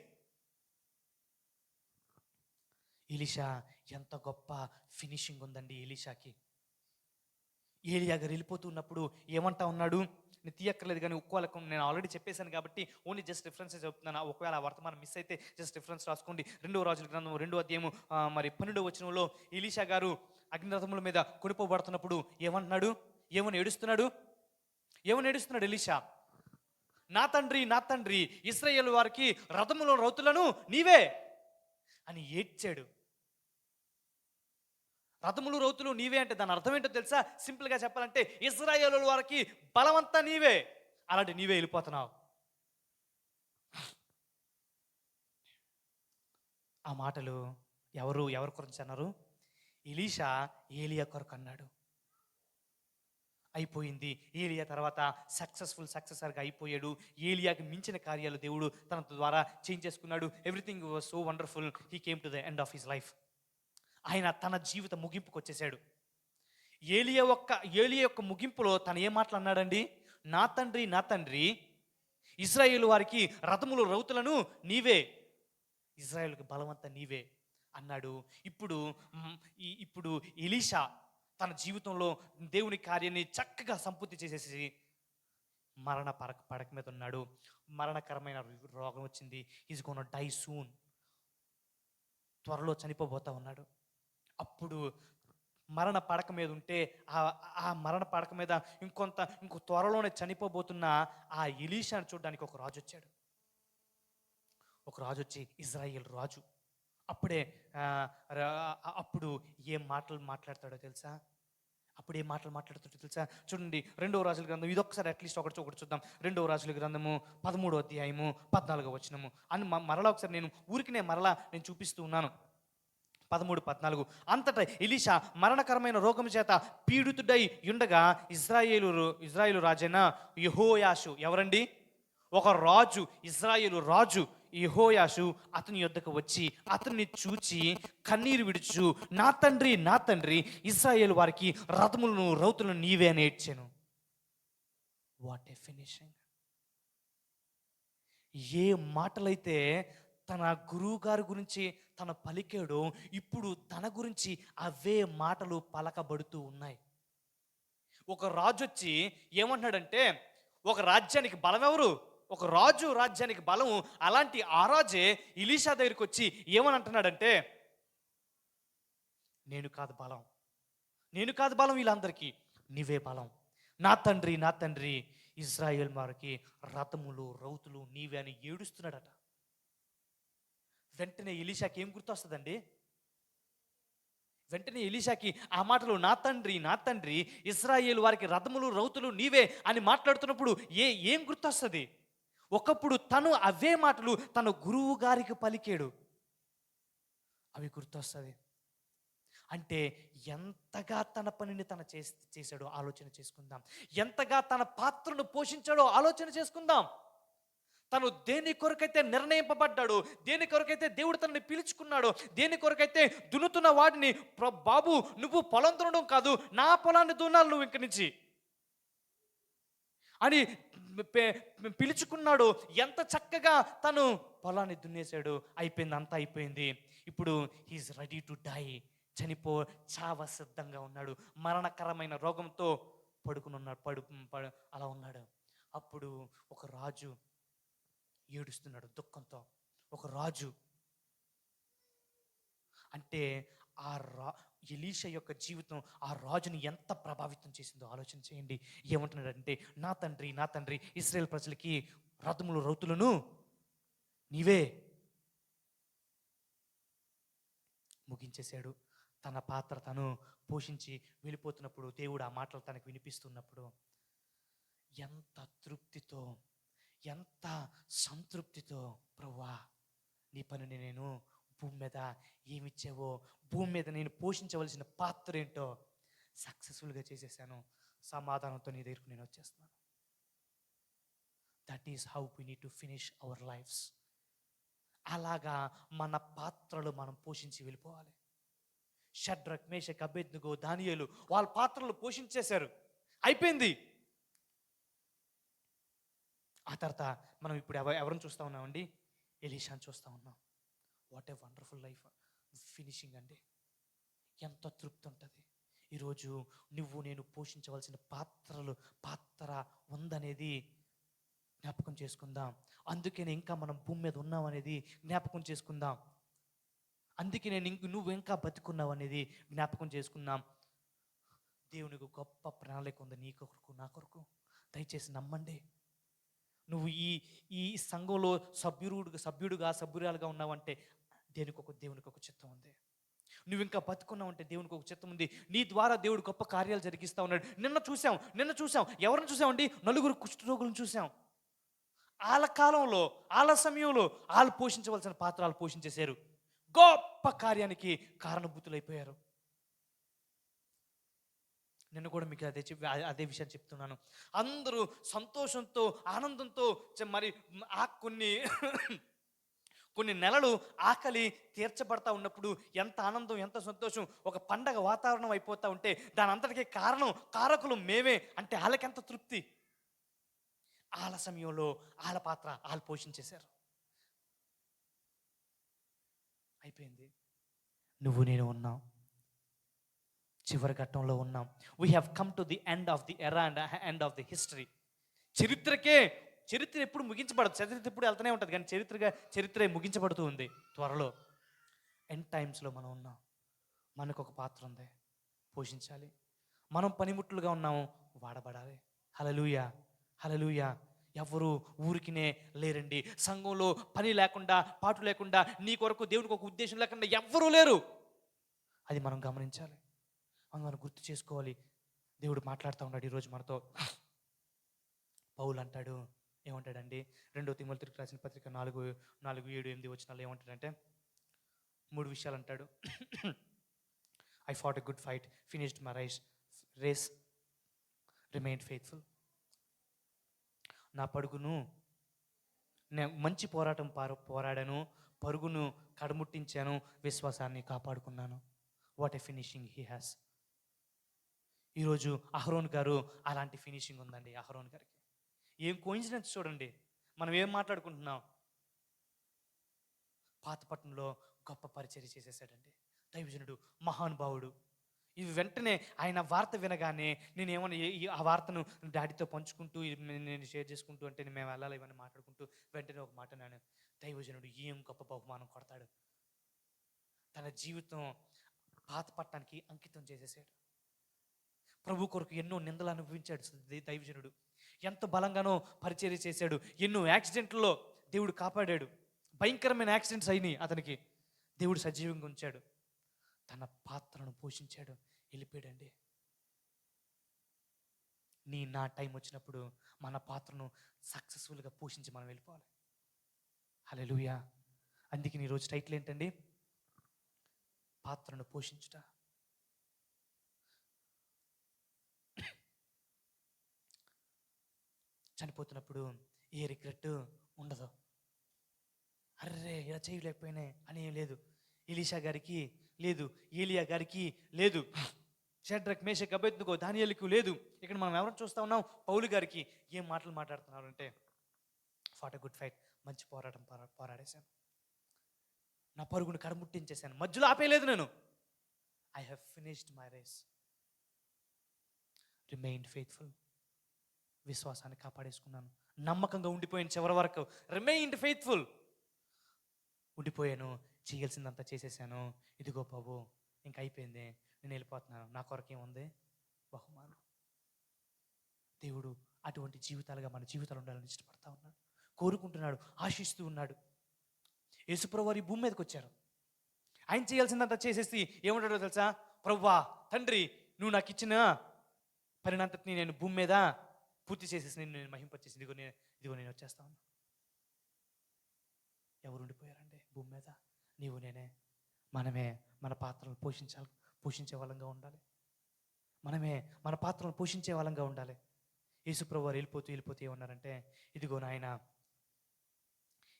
ఎలీషా ఎంత గొప్ప ఫినిషింగ్ ఉందండి ఎలీషాకి. ఏలియా గారు వెళ్ళిపోతున్నప్పుడు ఏమంటా ఉన్నాడు, నేను తీయక్కర్లేదు కానీ ఒక్కోలకు నేను ఆల్రెడీ చెప్పేశాను కాబట్టి ఓన్లీ జస్ట్ రిఫరెన్సెస్ చెప్తున్నాను. ఒకవేళ ఆ వర్తమానం మిస్ అయితే జస్ట్ రిఫరెన్స్ రాసుకోండి. 2వ రాజుల గ్రంథం 2వ అధ్యాయము మరి 12వ వచనంలో ఎలీషా గారు అగ్నిరథముల మీద కొనిపోబడుతున్నప్పుడు ఏమంటున్నాడు, ఏమని ఏడుస్తున్నాడు ఎలీషా, నా తండ్రి నా తండ్రి, ఇశ్రాయేలు వారికి రథముల రౌతులను నీవే అని ఏడ్చాడు. రథములు రౌతులు నీవే అంటే దాని అర్థం ఏంటో తెలుసా? సింపుల్గా చెప్పాలంటే ఇశ్రాయేలు వారికి బలమంతా నీవే, అలాంటి నీవే వెళ్ళిపోతున్నావు. ఆ మాటలు ఎవరి గురించి అన్నారు? ఎలీషా ఏలియా కొరకు అన్నాడు. అయిపోయింది. ఏలియా తర్వాత సక్సెసర్గా అయిపోయాడు. ఏలియాకి మించిన కార్యాలు దేవుడు తన ద్వారా చేంజ్ చేసుకున్నాడు. Everything was so wonderful. He came to the end of his life. ఆయన తన జీవిత ముగింపుకు వచ్చేసాడు. ఏలియా యొక్క ముగింపులో తను ఏం మాట్లాడినాడండి? నా తండ్రి నా తండ్రి, ఇశ్రాయేలు వారికి రథములు రౌతులను నీవే, ఇశ్రాయేలుకి బలవంతా నీవే అన్నాడు. ఇప్పుడు ఎలీషా తన జీవితంలో దేవుని కార్యాన్ని చక్కగా సంపూర్తి చేసేసి మరణ పడక మీద ఉన్నాడు. మరణకరమైన రోగం వచ్చింది. Is gonna die soon. త్వరలో చనిపోబోతా ఉన్నాడు. అప్పుడు మరణ పడక మీద ఉంటే ఆ మరణ పడక మీద ఇంకో త్వరలోనే చనిపోబోతున్న ఆ ఎలీషాను చూడడానికి ఒక రాజు వచ్చాడు. ఒక రాజు వచ్చి ఇజ్రాయేల్ రాజు అప్పుడు ఏం మాటలు మాట్లాడతాడో తెలుసా? చూడండి 2వ రాజుల గ్రంథం, ఇదొకసారి అట్లీస్ట్ ఒకటి చూద్దాం. 2వ రాజుల గ్రంథము 13వ అధ్యాయము 14వ వచనము అని మరలా ఒకసారి నేను చూపిస్తూ ఉన్నాను. 13-14. అంతటా ఎలీషా మరణకరమైన రోగం చేత పీడితుడై ఉండగా ఇజ్రాయేలు రాజైన యెహోయాషు, ఎవరండి? ఒక రాజు, ఇజ్రాయేలు రాజు యెహోయాషు అతని యొద్దకు వచ్చి అతన్ని చూచి కన్నీరు విడుచు, నా తండ్రి నా తండ్రి, ఇశ్రాయేలు వారికి రథములను రౌతులను నీవే అని ఏడ్చాను. What a finishing! ఏ మాటలైతే తన గురువు గారి గురించి తన పలికాడో ఇప్పుడు తన గురించి అవే మాటలు పలకబడుతూ ఉన్నాయి. ఒక రాజు వచ్చి ఏమంటున్నాడంటే, ఒక రాజ్యానికి బలం ఎవరు? ఒక రాజు రాజ్యానికి బలం. అలాంటి ఆ రాజే ఎలీషా దగ్గరికి వచ్చి ఏమని అంటున్నాడంటే, నేను కాదు బలం వీళ్ళందరికీ, నీవే బలం. నా తండ్రి నా తండ్రి, ఇజ్రాయేల్ వారికి రథములు రౌతులు నీవే అని ఏడుస్తున్నాడట. వెంటనే ఎలీషాకి ఏం గుర్తొస్తుందండి? వెంటనే ఎలీషాకి ఆ మాటలు, నా తండ్రి నా తండ్రి, ఇశ్రాయేలు వారికి రథములు రౌతులు నీవే అని మాట్లాడుతున్నప్పుడు ఏం గుర్తొస్తుంది? ఒకప్పుడు తను అవే మాటలు తన గురువు గారికి పలికాడు, అవి గుర్తొస్తుంది. అంటే ఎంతగా తన పనిని చేశాడో ఆలోచన చేసుకుందాం. ఎంతగా తన పాత్రను పోషించాడో ఆలోచన చేసుకుందాం. తను దేని కొరకైతే నిర్ణయింపబడ్డాడు, దేని కొరకైతే దేవుడు తనని పిలుచుకున్నాడో, దేని కొరకైతే దున్నుతున్న వాడిని, బాబు నువ్వు పొలం దున్నడం కాదు, నా పొలాన్ని దున్నాలి నువ్వు ఇంక నుంచి అని పిలుచుకున్నాడు. ఎంత చక్కగా తను పొలాన్ని దున్నేశాడు. అంతా అయిపోయింది. ఇప్పుడు హీఈస్ రెడీ టు డై. చావ సిద్ధంగా ఉన్నాడు. మరణకరమైన రోగంతో పడుకునున్నాడు, అలా ఉన్నాడు. అప్పుడు ఒక రాజు ఏడుస్తున్నాడు దుఃఖంతో. ఒక రాజు అంటే ఎలీషా యొక్క జీవితం ఆ రాజుని ఎంత ప్రభావితం చేసిందో ఆలోచన చేయండి. ఏమంటున్నాడంటే, నా తండ్రి నా తండ్రి, ఇశ్రాయేల్ ప్రజలకి రథములు రౌతులను నీవే. ముగించేశాడు. తన పాత్ర తను పోషించి వెళ్ళిపోతున్నప్పుడు దేవుడు ఆ మాటలు తనకు వినిపిస్తున్నప్పుడు ఎంత తృప్తితో, ఎంత సంతృప్తితో, ప్రభువా నీ పనిని నేను భూమి మీద ఏమిచ్చావో, భూమి మీద నేను పోషించవలసిన పాత్ర ఏంటో సక్సెస్ఫుల్గా చేసేసాను, సమాధానంతో నీ దగ్గరకు నేను వచ్చేస్తున్నాను. That is how we need to finish our lives. అలాగా మన పాత్రలు మనం పోషించి వెళ్ళిపోవాలి. షడ్రక్, మేషక్, అబేద్నెగో, దానియేలు వాళ్ళ పాత్రలు పోషించేశారు, అయిపోయింది. ఆ తర్వాత మనం ఇప్పుడు ఎవరిని చూస్తూ ఉన్నామండి? ఎలీషాని చూస్తూ ఉన్నాం. What a wonderful life, finishing అండి. ఎంత తృప్తి ఉంటుంది. ఈరోజు నువ్వు నేను పోషించవలసిన పాత్ర ఉందనేది జ్ఞాపకం చేసుకుందాం. అందుకని ఇంకా మనం భూమి మీద ఉన్నాం అనేది జ్ఞాపకం చేసుకుందాం. అందుకే నువ్వు ఇంకా బతుకున్నావు అనేది జ్ఞాపకం చేసుకుందాం. దేవునికి గొప్ప ప్రణాళిక ఉంది నీ కొరకు, నా కొరకు. దయచేసి నమ్మండి. నువ్వు ఈ సంఘంలో సభ్యురాలుగా ఉన్నావంటే దేవునికి ఒక చిత్తం ఉంది. నువ్వు ఇంకా బతుకున్నావంటే దేవునికి ఒక చిత్తం ఉంది. నీ ద్వారా దేవుడు గొప్ప కార్యాలు జరిగిస్తూ ఉన్నాడు. నిన్న చూసాం ఎవరిని చూసామండి? 9 కుష్ఠరోగులను చూసాం. వాళ్ళ కాలంలో, వాళ్ళ సమయంలో వాళ్ళు పోషించవలసిన పాత్రలు పోషించేశారు. గొప్ప కార్యానికి కారణభూతులైపోయారు. నిన్న కూడా మీకు అదే విషయం చెప్తున్నాను. అందరూ సంతోషంతో, ఆనందంతో మరి కొన్ని నెలలు ఆకలి తీర్చబడతా ఉన్నప్పుడు ఎంత ఆనందం, ఎంత సంతోషం, ఒక పండగ వాతావరణం అయిపోతూ ఉంటే దాని అంతటికీ కారకులు మేమే అంటే వాళ్ళకెంత తృప్తి. వాళ్ళ సమయంలో వాళ్ళ పాత్ర వాళ్ళు పోషించేశారు, అయిపోయింది. నువ్వు నేను ఉన్నాం, చివరి ఘట్టంలో ఉన్నాం. We have come to the end of the ఎరా and end of the history. చరిత్ర ఎప్పుడు ముగించబడదు. చరిత్ర ఎప్పుడు వెళ్తూనే ఉంటుంది, కానీ చరిత్ర ముగించబడుతూ ఉంది త్వరలో. ఎండ్ టైమ్స్లో మనం ఉన్నాం. మనకు ఒక పాత్ర ఉంది, పోషించాలి. మనం పనిముట్లుగా ఉన్నాము, వాడబడాలి. హల్లెలూయా, హల్లెలూయా. ఎవరు ఊరికినే లేరండి. సంఘంలో పని లేకుండా, పాటు లేకుండా, నీ కొరకు దేవునికి ఒక ఉద్దేశం లేకుండా ఎవ్వరూ లేరు. అది మనం గమనించాలి, మనం గుర్తు చేసుకోవాలి. దేవుడు మాట్లాడుతూ ఉన్నాడు ఈరోజు మనతో. పౌలు అంటాడు, ఏమంటాడండి? 2 తిమోతికి రాసిన పత్రిక 4:7-8 వచనాల్లో ఏమంటాడంటే 3 విషయాలు అంటాడు. I fought a good fight, finished my race, remained faithful. నా పరుగును మంచి పోరాటం పోరాడాను, పరుగును కడముట్టించాను, విశ్వాసాన్ని కాపాడుకున్నాను. What a finishing he has. ఈరోజు అహరోన్ గారు అలాంటి ఫినిషింగ్ ఉందండి. అహరోన్ గారికి ఏం కోయిన్సిడెన్స్ చూడండి. మనం ఏం మాట్లాడుకుంటున్నాం? పాతపట్నంలో గొప్ప పరిచర్య చేసేసాడండి దైవజనుడు, మహానుభావుడు. ఇవి వెంటనే ఆయన వార్త వినగానే నేనేమన్నా ఆ వార్తను డాడీతో పంచుకుంటూ, నేను షేర్ చేసుకుంటూ, అంటే మేము వెళ్ళాలి ఇవన్నీ మాట్లాడుకుంటూ వెంటనే ఒక మాట నాను, దైవజనుడు ఏం గొప్ప బహుమానం కొడతాడు. తన జీవితం పాతపట్నానికి అంకితం చేసేసాడు. ప్రభు కొరకు ఎన్నో నిందలు అనుభవించాడు దైవజనుడు. ఎంత బలంగానో పరిచర్య చేశాడు. ఎన్నో యాక్సిడెంట్లలో దేవుడు కాపాడాడు. భయంకరమైన యాక్సిడెంట్స్ అయినాయి అతనికి, దేవుడు సజీవంగా ఉంచాడు. తన పాత్రను పోషించాడు, వెళ్ళిపోయాడండి. నా టైం వచ్చినప్పుడు మన పాత్రను సక్సెస్ఫుల్గా పోషించి మనం వెళ్ళిపోవాలి. హల్లెలూయా. అందుకే ఈరోజు టైటిల్ ఏంటండి? పాత్రను పోషించుట. చనిపోతున్నప్పుడు ఏ రిగ్రెట్ ఉండదు. అర్రే ఇలా చేయలేకపోయినా అని ఏం లేదు. ఎలీషా గారికి లేదు, ఏలియా గారికి లేదు, షడ్రక్, మేషక్, అబేద్నెగో, దానియేలుకు లేదు. ఇక్కడ మనం ఎవరిని చూస్తా ఉన్నాం? పౌలు గారికి ఏం మాటలు మాట్లాడుతున్నారు అంటే, ఫాట్ ఎ గుడ్ ఫైట్, మంచి పోరాటం పోరాడేశాను, నా పరుగును కడముట్టించేశాను, మధ్యలో ఆపేయలేదు నేను. I have finished my race, remained faithful. విశ్వాసాన్ని కాపాడేసుకున్నాను, నమ్మకంగా ఉండిపోయాను చివరి వరకు. రిమైన్డ్ ఫెయిత్ఫుల్, ఉండిపోయాను, చేయాల్సిందంతా చేసేసాను. ఇదిగో బాబు ఇంక అయిపోయింది, నేను వెళ్ళిపోతున్నాను, నా కొరకేముంది బహుమానం. దేవుడు అటువంటి జీవితాలుగా మన జీవితాలు ఉండాలని ఇష్టపడతా ఉన్నాడు, కోరుకుంటున్నాడు, ఆశిస్తూ ఉన్నాడు. యేసుప్రభువు వారు ఈ భూమి మీదకి వచ్చారు. ఆయన చేయాల్సిందంతా చేసేసి ఏమంటాడో తెలుసా? ప్రభువా, తండ్రి, నువ్వు నాకు ఇచ్చిన పనినంతటిని నేను భూమి మీద పూర్తి చేసేసి నేను మహింపచేసి ఇదిగో నేను వచ్చేస్తా ఉన్నా. ఎవరు ఉండిపోయారండి భూమి మీద? నీవు నేనే. మనమే మన పాత్రను పోషించే వాళ్ళంగా ఉండాలి. మనమే మన పాత్రను పోషించే వాళ్ళంగా ఉండాలి. యేసుప్రభు వారు వెళ్ళిపోతూ వెళ్ళిపోతూ ఏమన్నారంటే, ఇదిగో నాయన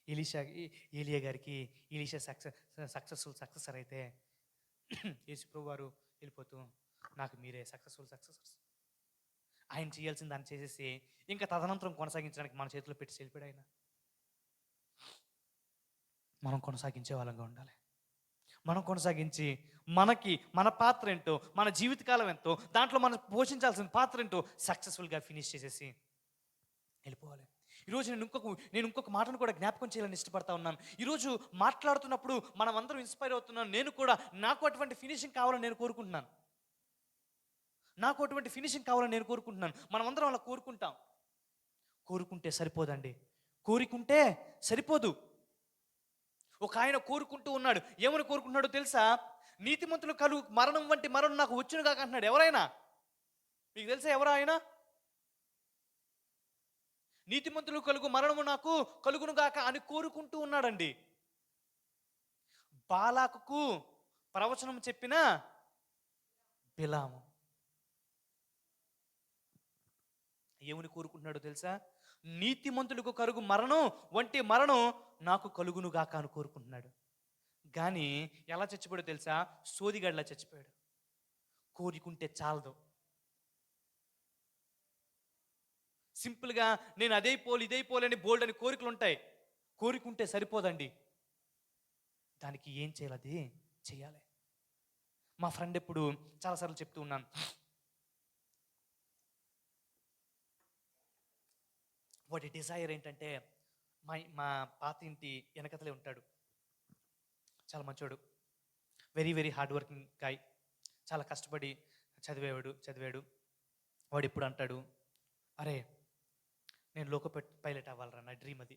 ఎలీషా ఏలియా గారికి ఎలీషా సక్సెసర్ అయితే యేసుప్రభు వారు వెళ్ళిపోతూ, నాకు మీరే సక్సెసర్స్, ఆయన చేయాల్సిన దాన్ని చేసేసి ఇంకా తదనంతరం కొనసాగించడానికి మన చేతిలో పెట్టి వెళ్ళిపోయాడు ఆయన. మనం కొనసాగించే వాళ్ళంగా ఉండాలి. మనం కొనసాగించి మన పాత్ర ఏంటో, మన జీవితకాలం ఎంతో, దాంట్లో మనం పోషించాల్సిన పాత్ర ఏంటో సక్సెస్ఫుల్గా ఫినిష్ చేసేసి వెళ్ళిపోవాలి. ఈరోజు నేను ఇంకొక మాటను కూడా జ్ఞాపకం చేయాలని ఇష్టపడతా ఉన్నాను. ఈరోజు మాట్లాడుతున్నప్పుడు మనం అందరం ఇన్స్పైర్ అవుతున్నాను. నేను కూడా నాకు అటువంటి ఫినిషింగ్ కావాలని నేను కోరుకుంటున్నాను. మనం అందరం అలా కోరుకుంటాం. కోరుకుంటే సరిపోదండి. కోరుకుంటే సరిపోదు. ఒక ఆయన కోరుకుంటూ ఉన్నాడు. ఏమని కోరుకుంటున్నాడో తెలుసా? నీతిమంతులు కలుగు మరణం వంటి మరణం నాకు వచ్చును కాక అంటున్నాడు. ఎవరైనా మీకు తెలుసా ఎవరు ఆయన? నీతిమంతులు కలుగు మరణము నాకు కలుగును గాక అని కోరుకుంటూ ఉన్నాడండి. బాలాకుకు ప్రవచనం చెప్పిన బిలాము ఏమని కోరుకుంటున్నాడో తెలుసా? నీతిమంతులకు కలుగు మరణం వంటి మరణం నాకు కలుగును గాక అని కోరుకుంటున్నాడు. కానీ ఎలా చచ్చిపోయాడో తెలుసా? సోదిగాడిలా చచ్చిపోయాడు. కోరుకుంటే చాలదు. సింపుల్గా నేను అదే పోలు ఇదే పోలు అని బోల్డ్ అని కోరికలు ఉంటాయి. కోరుకుంటే సరిపోదండి. దానికి ఏం చేయాలి? అది చేయాలి. మా ఫ్రెండ్ ఎప్పుడు చాలాసార్లు చెప్తూ ఉన్నాను, వాడి డిజైర్ ఏంటంటే, మా పాత ఇంటి వెనకతలే ఉంటాడు. చాలా మంచోడు, very very hard working guy. చాలా కష్టపడి చదివాడు. వాడు ఇప్పుడు అంటాడు, అరే నేను లోకో పైలట్ అవ్వాలరా, నా డ్రీమ్ అది.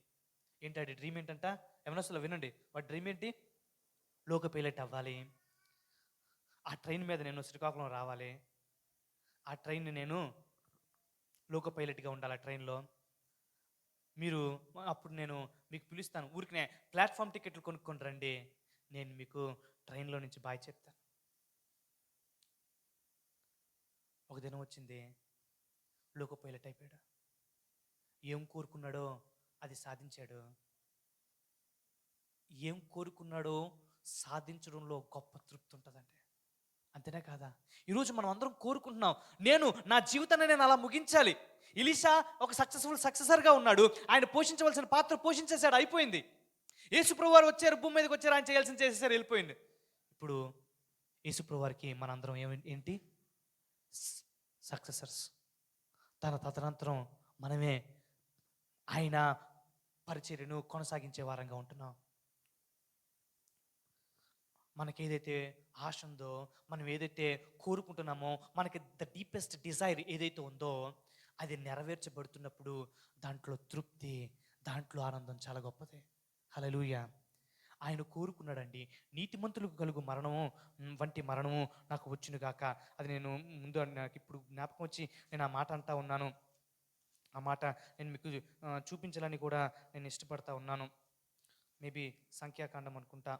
ఏంటంటే డ్రీమ్ ఏంటంట? ఏమన్నా వినండి, వాడి డ్రీమ్ ఏంటి? లోకో పైలట్ అవ్వాలి. ఆ ట్రైన్ మీద నేను శ్రీకాకుళం రావాలి. ఆ ట్రైన్ని నేను లోకో పైలట్గా ఉండాలి. ఆ ట్రైన్లో అప్పుడు నేను మీకు పిలుస్తాను, ఊరికినే ప్లాట్ఫామ్ టికెట్లు కొనుక్కొని రండి, నేను మీకు ట్రైన్లో నుంచి బాయ్ చెప్తాను. ఒక దినం వచ్చింది, లోకో పైలట్ అయిపోయాడు. ఏం కోరుకున్నాడో అది సాధించాడు. ఏం కోరుకున్నాడో సాధించడంలో గొప్ప తృప్తి ఉంటుందండి. అంతేనా కాదా? ఈరోజు మనం అందరం కోరుకుంటున్నాం, నా జీవితాన్ని నేను అలా ముగించాలి. ఎలీషా ఒక సక్సెసర్గా ఉన్నాడు. ఆయన పోషించవలసిన పాత్ర పోషించేశాడు, అయిపోయింది. యేసుప్రభు వారు వచ్చారు, భూమి మీదకి వచ్చారు, ఆయన చేయాల్సింది చేసేసారు, వెళ్ళిపోయింది. ఇప్పుడు యేసుప్రభు వారికి మనందరం ఏంటి? సక్సెసర్స్. తదనంతరం మనమే ఆయన పరిచర్యను కొనసాగించే వారంగా ఉంటున్నాం. మనకేదైతే ఆశ ఉందో, మనం ఏదైతే కోరుకుంటున్నామో, మనకి ద డీపెస్ట్ డిజైర్ ఏదైతే ఉందో అది నెరవేర్చబడుతున్నప్పుడు దాంట్లో తృప్తి, దాంట్లో ఆనందం చాలా గొప్పది. హల్లెలూయా. ఆయన కోరుకున్నాడండి, నీతిమంతులకు కలుగు మరణము వంటి మరణము నాకు వచ్చును గాక. అది నేను నాకు ఇప్పుడు జ్ఞాపకం వచ్చి నేను ఆ మాట అంటా ఉన్నాను. ఆ మాట నేను మీకు చూపించాలని కూడా నేను ఇష్టపడతా ఉన్నాను. మేబీ సంఖ్యాకాండం అనుకుంటా.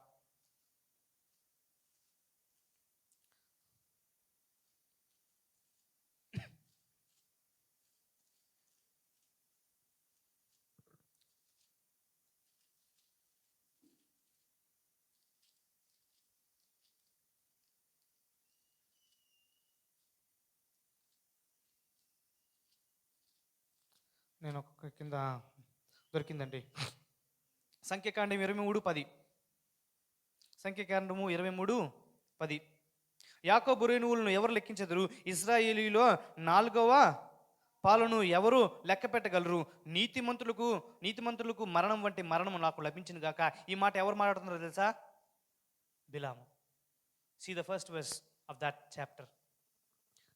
నేను ఒక కింద దొరికిందండి. సంఖ్యాకాండం 23:10. సంఖ్యాకాండము 23:10. యాకోబు రేణువులను ఎవరు లెక్కించెదరు? ఇశ్రాయేలీలో 4వ పాలను ఎవరు లెక్క పెట్టగలరు? నీతిమంతులకు మరణం వంటి మరణము నాకు లభించింది గాక. ఈ మాట ఎవరు మాట్లాడుతున్నారో తెలుసా? బిలాము. See the first verse of that chapter.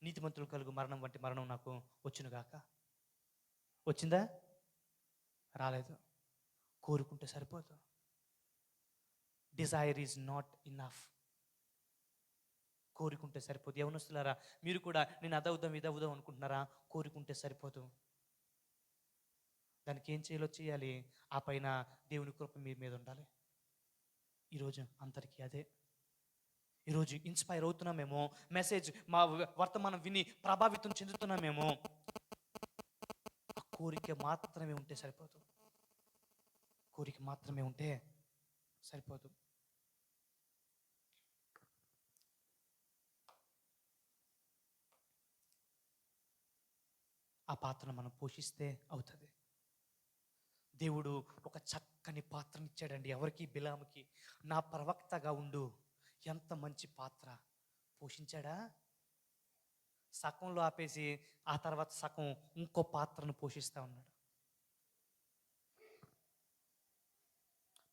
నీతిమంతులకు కలుగు మరణం వంటి మరణం నాకు వచ్చును గాక. వచ్చిందా? రాలేదు. కోరుకుంటే సరిపోదు. Dzire is not enough. కోరుకుంటే సరిపోదు. యవనస్తులారా, మీరు కూడా నేను అదవుదాం ఇదవుదాం అనుకుంటున్నారా? కోరుకుంటే సరిపోదు. దానికి ఏం చేయాలి? ఆ పైన దేవుని కృప మీ మీద ఉండాలి. ఈరోజు అందరికీ అదే. ఈరోజు ఇన్స్పైర్ అవుతున్నామేమో, మెసేజ్ మా వర్తమానం విని ప్రభావితం చెందుతున్నామేమో, కోరిక మాత్రమే ఉంటే సరిపోదు. కోరిక మాత్రమే ఉంటే సరిపోదు. ఆ పాత్రను మనం పోషిస్తే అవుతుంది. దేవుడు ఒక చక్కని పాత్రనిచ్చాడండి ఎవరికి? బిలాముకి. నా ప్రవక్తగా ఉండు. ఎంత మంచి పాత్ర! పోషించాడా? సగంలో ఆపేసి ఆ తర్వాత సగం ఇంకో పాత్రను పోషిస్తూ ఉన్నాడు.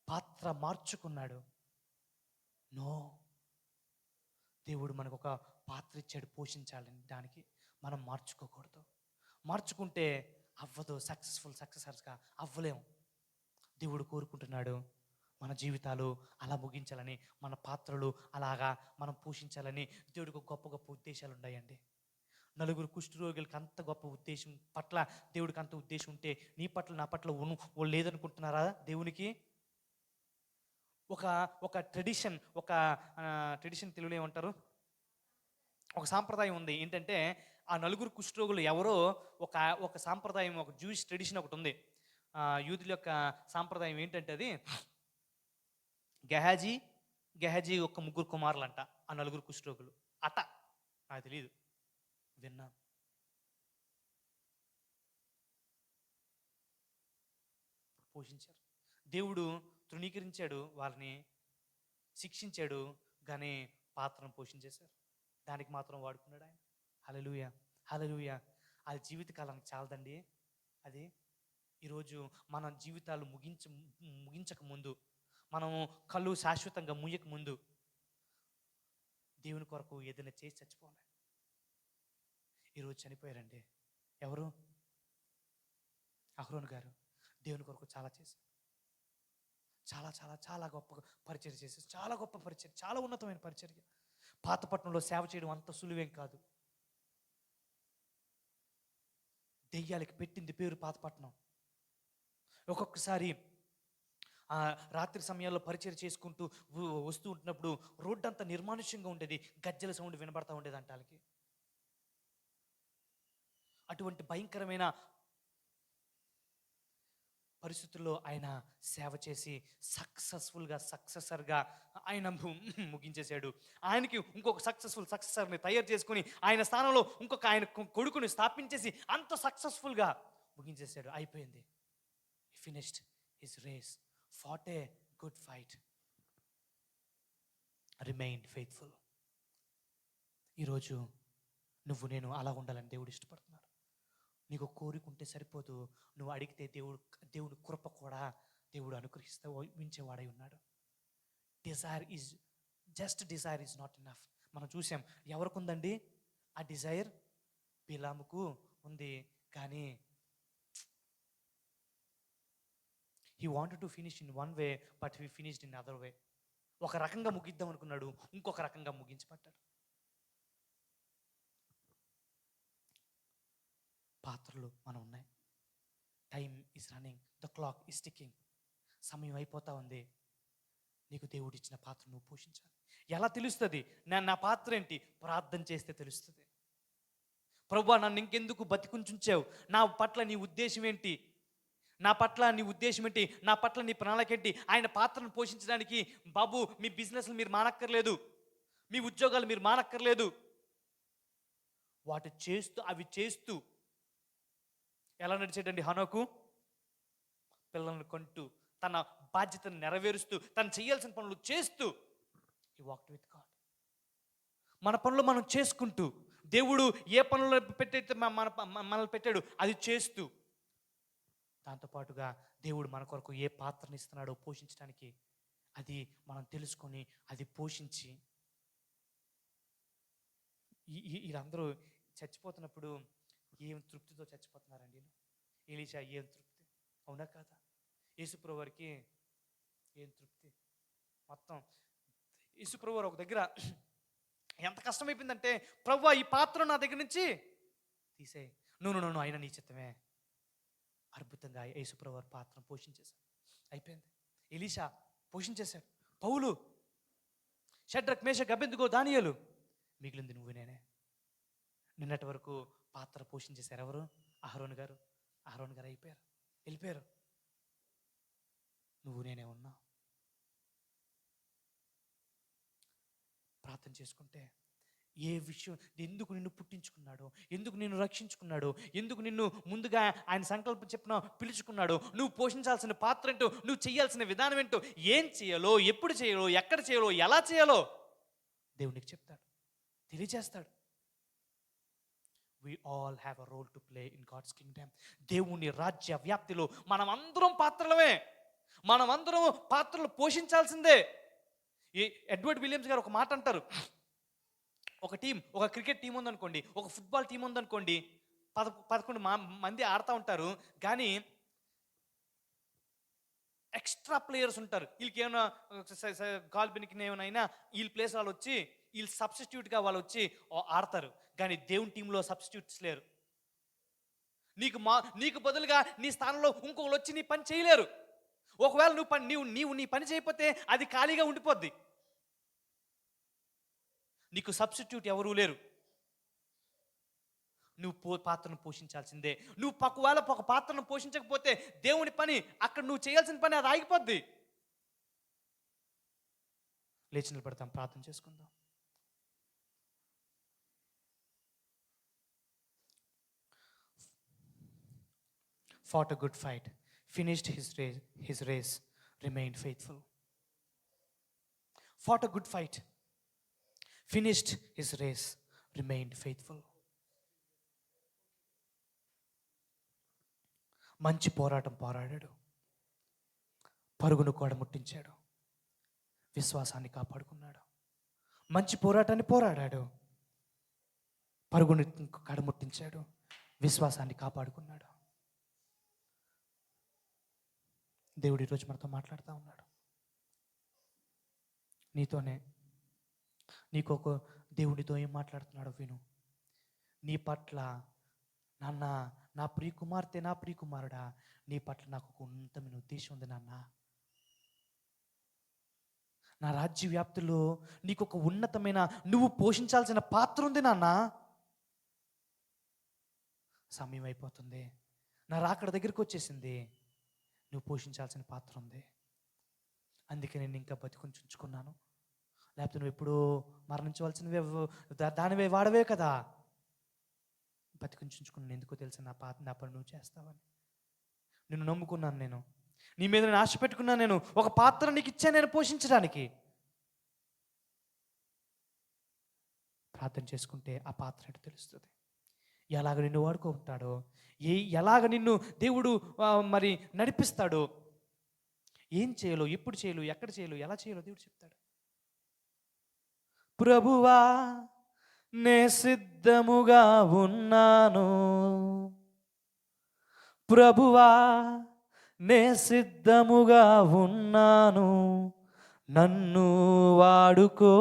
పాత్ర మార్చుకున్నాడు. నో, దేవుడు మనకు ఒక పాత్ర ఇచ్చాడు పోషించాలని. దానికి మనం మార్చుకోకూడదు. మార్చుకుంటే అవ్వదు. సక్సెసర్స్గా అవ్వలేము. దేవుడు కోరుకుంటున్నాడు మన జీవితాలు అలా ముగించాలని, మన పాత్రలు అలాగా మనం పోషించాలని. దేవుడికి గొప్ప గొప్ప ఉద్దేశాలు ఉన్నాయండి. నలుగురు కుష్ఠరోగులకి అంత గొప్ప ఉద్దేశం పట్ల దేవుడికి అంత ఉద్దేశం ఉంటే నీ పట్ల నా పట్ల లేదనుకుంటున్నారా దేవునికి? ఒక ఒక ట్రెడిషన్ ట్రెడిషన్ తెలుగులో ఏమంటారు, ఒక సాంప్రదాయం ఉంది. ఏంటంటే ఆ నలుగురు కుష్ఠరోగులు ఎవరో ఒక ఒక సాంప్రదాయం, ఒక జూయిష్ ట్రెడిషన్ ఒకటి ఉంది. యూదుల యొక్క సాంప్రదాయం ఏంటంటే అది గెహాజీ ఒక ముగ్గురు కుమారులంట ఆ నలుగురు కుష్ఠరోగులు అట. నాకు తెలియదు, విన్నాను. పోషించారు. దేవుడు తృణీకరించాడు, వాళ్ళని శిక్షించాడు, కానీ పాత్రను పోషించేశారు. దానికి మాత్రం వాడుకున్నాడు ఆయన. హల్లెలూయా, హల్లెలూయా. అది జీవితకాలానికి చాలదండి. అది ఈరోజు మన జీవితాలు ముగించక ముందు, మనము కళ్ళు శాశ్వతంగా ముయ్యక ముందు దేవుని కొరకు ఏదైనా చేసి చచ్చిపోవాలి. ఈరోజు చనిపోయారండి. ఎవరు? అహరోను గారు. దేవుని కొరకు చాలా చేశారు. చాలా చాలా చాలా గొప్ప పరిచర్య చేశారు. చాలా గొప్ప పరిచర్య, చాలా ఉన్నతమైన పరిచర్య. పాతపట్నంలో సేవ చేయడం అంత సులువేం కాదు. దెయ్యాలకి పెట్టింది పేరు పాతపట్నం. ఒక్కొక్కసారి రాత్రి సమయాల్లో పరిచయం చేసుకుంటూ వస్తూ ఉంటున్నప్పుడు రోడ్డు అంతా నిర్మానుష్యంగా ఉండేది. గజ్జల సౌండ్ వినబడతా ఉండేది అంట వాళ్ళకి. అటువంటి భయంకరమైన పరిస్థితుల్లో ఆయన సేవ చేసి సక్సెసర్గా ఆయన ముగించేశాడు. ఆయనకి ఇంకొక సక్సెసర్ని తయారు చేసుకుని ఆయన స్థానంలో ఇంకొక ఆయన కొడుకుని స్థాపించేసి అంత సక్సెస్ఫుల్గా ముగించేశాడు. అయిపోయింది. Finished his race, fought a good fight, remained faithful. ఈరోజు నువ్వు నేను అలా ఉండాలని దేవుడు ఇష్టపడుతున్నాడు. నీకు కోరికుంటే సరిపోదు, నువ్వు అడిగితే దేవుడి కృప కూడా దేవుడు అనుగ్రహిస్తే ఉంచేవాడై ఉన్నాడు. Dzire is not enough. మనం చూసాం ఎవరికి ఉందండి ఆ డిజైర్? బిలాముకు ఉంది. కానీ he wanted to finish in one way, but he finished in other way. ఒక రకంగా ముగిద్దాం అనుకున్నాడు, ఇంకొక రకంగా ముగించబడ్డాడు. పాత్రలు మనం ఉన్నాయి. Time is running, the clock is ticking. సమయం అయిపోతా ఉంది. నీకు దేవుడు ఇచ్చిన పాత్ర నువ్వు పోషించాలి. ఎలా తెలుస్తుంది నా పాత్ర ఏంటి? ప్రార్థన చేస్తే తెలుస్తుంది. ప్రభువా, నన్ను ఇంకెందుకు బతికుంచుంచావు? నా పట్ల నీ ఉద్దేశం ఏంటి? నా పట్ల నీ ఉద్దేశం ఏంటి? నా పట్ల నీ ప్రణాళిక ఏంటి? ఆయన పాత్రను పోషించడానికి బాబు మీ బిజినెస్లు మీరు మానక్కర్లేదు, మీ ఉద్యోగాలు మీరు మానక్కర్లేదు. అవి చేస్తూ ఎలా నడిచేటండి హనోకు? పిల్లలను కొంటూ, తన బాధ్యతను నెరవేరుస్తూ, తను చేయాల్సిన పనులు చేస్తూ హి వాక్డ్ విత్ గాడ్. మన పనులు మనం చేసుకుంటూ, దేవుడు ఏ పనులు మనల్ని పెట్టాడు అది చేస్తూ, దాంతోపాటుగా దేవుడు మన కొరకు ఏ పాత్రని ఇస్తున్నాడో పోషించడానికి అది మనం తెలుసుకొని అది పోషించి. వీళ్ళందరూ చచ్చిపోతున్నప్పుడు ఏం తృప్తితో చచ్చిపోతున్నారండి? ఎలీషా ఏం తృప్తి, అవునా కాదా? యేసుప్రభు వారికి ఏం తృప్తి? మొత్తం యేసుప్రభు వారు ఒక దగ్గర ఎంత కష్టమైపోయిందంటే, ప్రభువా ఈ పాత్ర నా దగ్గర నుంచి తీసేయి. నువ్వు అయినా నీ చిత్తమే. అద్భుతంగా యేసుప్రభు వారి పాత్రను పోషించేశాడు. అయిపోయింది. ఎలీషా పోషించేశాడు. పౌలు, షడ్రక్, మేషక్, అబేద్నెగో, దానియేలు, మిగిలింది నువ్వు నేనే. నిన్నటి వరకు పాత్ర పోషించేశారు ఎవరు? అహరోను గారు. ఆరోన్ గారు వెళ్ళిపోయారు. నువ్వు నేనే ఉన్నా. ప్రార్థన చేసుకుంటే ఏ విషయం, ఎందుకు నిన్ను పుట్టించుకున్నాడో, ఎందుకు నిన్ను రక్షించుకున్నాడో, ఎందుకు నిన్ను ముందుగా ఆయన సంకల్పం చెప్పిన పిలుచుకున్నాడో, నువ్వు పోషించాల్సిన పాత్ర ఏంటో, నువ్వు చేయాల్సిన విధానం ఏంటో, ఏం చేయాలో, ఎప్పుడు చేయాలో, ఎక్కడ చేయాలో, ఎలా చేయాలో దేవునికి చెప్తాడు, తెలియజేస్తాడు. We all have a role to play in God's kingdom. దేవుని రాజ్య వ్యాప్తిలో మనమందరం పాత్రలమే. మనమందరం పాత్రలు పోషించాల్సిందే. ఎడ్వర్డ్ విలియమ్స్ గారు ఒక మాట అంటారు, ఒక క్రికెట్ టీం ఉందనుకోండి, ఒక ఫుట్బాల్ టీం ఉందనుకోండి, 11 మంది ఆడుతూ ఉంటారు, కానీ ఎక్స్ట్రా ప్లేయర్స్ ఉంటారు. వీళ్ళకి ఏమైనా గాల్ బెనికిన ఏమైనా వీళ్ళ ప్లేస్ వాళ్ళు వచ్చి, వీళ్ళు సబ్స్టిట్యూట్గా వాళ్ళు వచ్చి ఆడతారు. కానీ దేవుని టీంలో సబ్స్టిట్యూట్స్ లేరు. నీకు బదులుగా నీ స్థానంలో ఇంకొకరు వచ్చి నీ పని చేయలేరు. ఒకవేళ నీవు నీ పని చేయకపోతే అది ఖాళీగా ఉండిపోద్ది. నీకు సబ్స్టిట్యూట్ ఎవరూ లేరు. నువ్వు పాత్రను పోషించాల్సిందే. నువ్వు ఒకవేళ ఒక పాత్రను పోషించకపోతే దేవుని పని, అక్కడ నువ్వు చేయాల్సిన పని అది ఆగిపోద్ది. లేచి నిలబడతాం, ప్రార్థన చేసుకుందాం. Fought a good fight, finished his race, remained faithful. Fought a good fight, finished his race, remained faithful. మంచి పోరాటం పోరాడాడు, పరుగును కొడముట్టించాడు, విశ్వాసాన్ని కాపాడుకున్నాడు. మంచి పోరాటాన్ని పోరాడాడు, పరుగును కడముట్టించాడు, విశ్వాసాన్ని కాపాడుకున్నాడు. దేవుడు ఈరోజు మనతో మాట్లాడుతూ ఉన్నాడు. నీతోనే, నీకొక దేవుడితో ఏం మాట్లాడుతున్నాడో విను. నీ పట్ల, నాన్న, నా ప్రియ కుమార్తె, నా ప్రియ కుమారుడా, నీ పట్ల నాకు ఒక ఉన్నతమైన ఉద్దేశం ఉంది నాన్న. నా రాజ్య వ్యాప్తిలో నీకు ఒక ఉన్నతమైన, నువ్వు పోషించాల్సిన పాత్ర ఉంది నాన్న. సమయం అయిపోతుంది, నా రాకడ దగ్గరికి వచ్చేసింది, నువ్వు పోషించాల్సిన పాత్ర ఉంది. అందుకే నేను ఇంకా బతికుంచి ఉంచుకున్నాను. లేకపోతే నువ్వు ఎప్పుడూ మరణించవలసినవే, దానివే వాడవే కదా. బతికుంచుకున్నాను ఎందుకో తెలుసు, నా పని నువ్వు చేస్తావని. నిన్ను నమ్ముకున్నాను, నేను నీ మీద నేను ఆశ పెట్టుకున్నాను. నేను ఒక పాత్ర నీకు ఇచ్చాను నేను పోషించడానికి. ప్రార్థన చేసుకుంటే ఆ పాత్ర ఏంటో తెలుస్తుంది. ఎలాగ నిన్ను వాడుకుంటాడో, ఎలాగ నిన్ను దేవుడు మరి నడిపిస్తాడో, ఏం చేయాలో, ఎప్పుడు చేయాలో, ఎక్కడ చేయాలో, ఎలా చేయాలో దేవుడు చెప్తాడు. ప్రభువా నే సిద్ధముగా ఉన్నాను, ప్రభువా నే సిద్ధముగా ఉన్నాను, నన్ను వాడుకో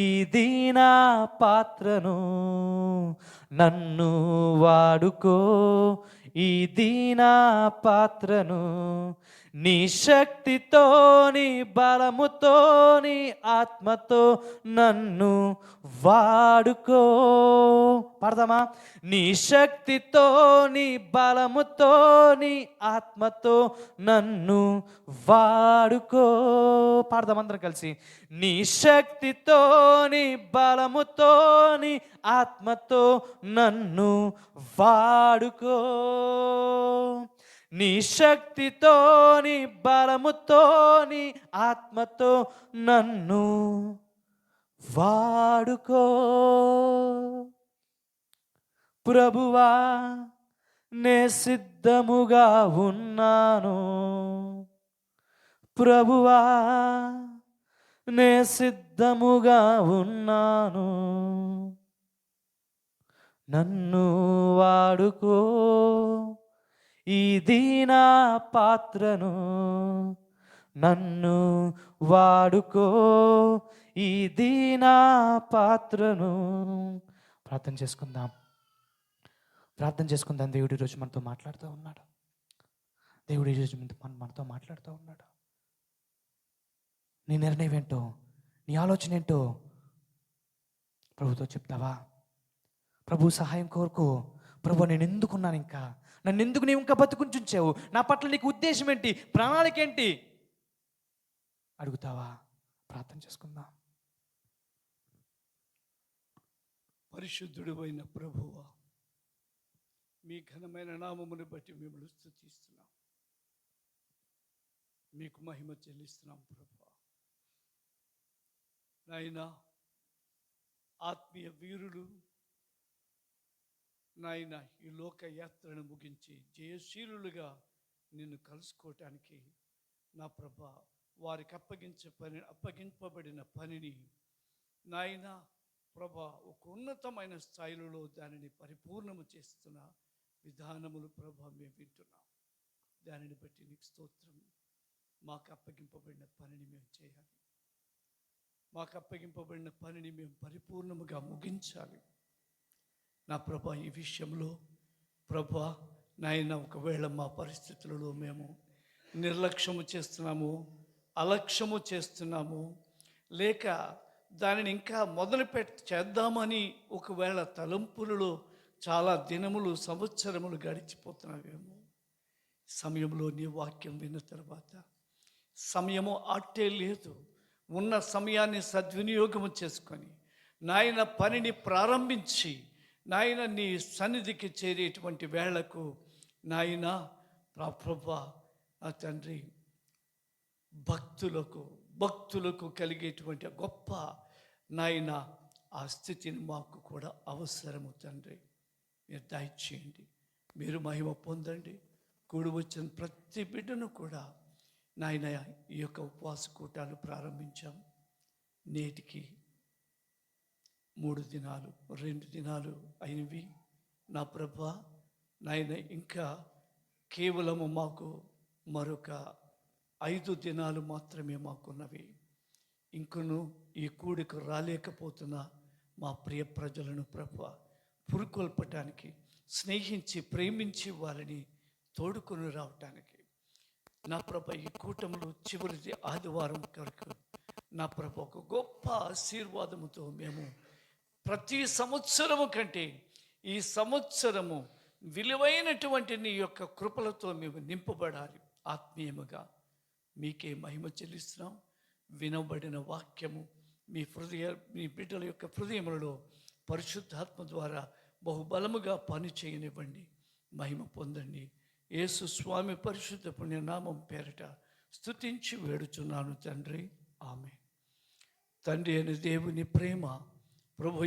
ఈ దీన పాత్రను, నన్ను వాడుకో ఈ దీన పాత్రను, నీ శక్తితో, నీ బలముతో, నీ ఆత్మతో నన్ను వాడుకో. పాడదామా? నీ శక్తితో, నీ బలముతో, నీ ఆత్మతో నన్ను వాడుకో. పాడదాం అందరం కలిసి. నీ శక్తితో, నీ బలముతో, నీ ఆత్మతో నన్ను వాడుకో. నీ శక్తితో, నీ బలముతో, నీ ఆత్మతో నన్ను వాడుకో. ప్రభువా నే సిద్ధముగా ఉన్నాను, ప్రభువా నే సిద్ధముగా ఉన్నాను, నన్ను వాడుకో ఈ దీన పాత్రను, నన్ను వాడుకో ఈ దీన పాత్రను. ప్రార్థన చేసుకుందాం, ప్రార్థన చేసుకుందాం. దేవుడు ఈరోజు మనతో మాట్లాడుతూ ఉన్నాడు. దేవుడు ఈరోజు మనతో మాట్లాడుతూ ఉన్నాడు. నీ నిర్ణయం ఏంటో, నీ ఆలోచన ఏంటో ప్రభుతో చెప్తావా? ప్రభు సహాయం కోరుకో. ప్రభు నేను ఎందుకున్నాను, ఇంకా నన్ను ఎందుకు నీవు ఇంకా బతుకుంచుంచావు? నా పట్ల నీకు ఉద్దేశం ఏంటి? ప్రణాళిక ఏంటి? అడుగుతావా? ప్రార్థన చేసుకుందాం. పరిశుద్ధుడు అయిన ప్రభువా, మీ ఘనమైన నామమును బట్టి మిమ్మల్ని స్తుతిస్తున్నాం, మీకు మహిమ చెల్లిస్తున్నాం ప్రభువా. నాయనా, ఆత్మీయ వీరులు నాయన ఈ లోక యాత్రను ముగించి జయశీలులుగా నిన్ను కలుసుకోవటానికి నా ప్రభా వారికి అప్పగింపబడిన పనిని నాయన ప్రభా ఒక ఉన్నతమైన స్థాయిలో దానిని పరిపూర్ణము చేస్తున్న విధానములు ప్రభా మేము వింటున్నాం. దానిని బట్టి నీకు స్తోత్రం. మాకు అప్పగింపబడిన పనిని మేము చేయాలి. మాకు అప్పగింపబడిన పనిని మేము పరిపూర్ణముగా ముగించాలి. నా ప్రభా ఈ విషయంలో ప్రభా నాయన ఒకవేళ మా పరిస్థితులలో మేము నిర్లక్ష్యము చేస్తున్నాము, అలక్ష్యము చేస్తున్నాము, లేక దానిని ఇంకా చేద్దామని ఒకవేళ తలంపులలో చాలా దినములు సంవత్సరములు గడిచిపోతున్నావేమో, సమయంలో నీ వాక్యం విన్న తర్వాత సమయము అట్టే లేదు, ఉన్న సమయాన్ని సద్వినియోగము చేసుకొని నాయన పనిని ప్రారంభించి నాయన నీ సన్నిధికి చేరేటువంటి వేళకు నాయన ప్రభా నా తండ్రి భక్తులకు కలిగేటువంటి గొప్ప నాయన ఆ స్థితిని మాకు కూడా అవసరము తండ్రి. మీరు దయచేయండి, మీరు మహిమ పొందండి. కూడి వచ్చిన ప్రతి బిడ్డను కూడా నాయన ఈ యొక్క ఉపవాస కూటాలు ప్రారంభించాం. నేటికి 3 దినాలు 2 దినాలు అయినవి. నా ప్రభా నాయన ఇంకా కేవలము మాకు మరొక 5 దినాలు మాత్రమే మాకున్నవి. ఇంకను ఈ కూడికి రాలేకపోతున్న మా ప్రియ ప్రజలను ప్రభా పురుకొల్పటానికి, స్నేహించి ప్రేమించి వాళ్ళని తోడుకొని రావటానికి నా ప్రభ ఈ కూటములు చివరిది ఆదివారం వరకు నా ప్రభ ఒక గొప్ప ఆశీర్వాదముతో మేము ప్రతి సంవత్సరము కంటే ఈ సంవత్సరము విలువైనటువంటి నీ యొక్క కృపలతో మేము నింపబడాలి. ఆత్మీయముగా మీకే మహిమ చెల్లిస్తున్నాం. వినబడిన వాక్యము మీ బిడ్డల యొక్క హృదయములలో పరిశుద్ధాత్మ ద్వారా బహుబలముగా పని చేయనివ్వండి. మహిమ పొందండి. యేసు స్వామి పరిశుద్ధ పుణ్యనామం పేరిట స్తుతించి వేడుచున్నాను తండ్రి. ఆమెన్. తండ్రి అయిన దేవుని ప్రేమ, ప్రభు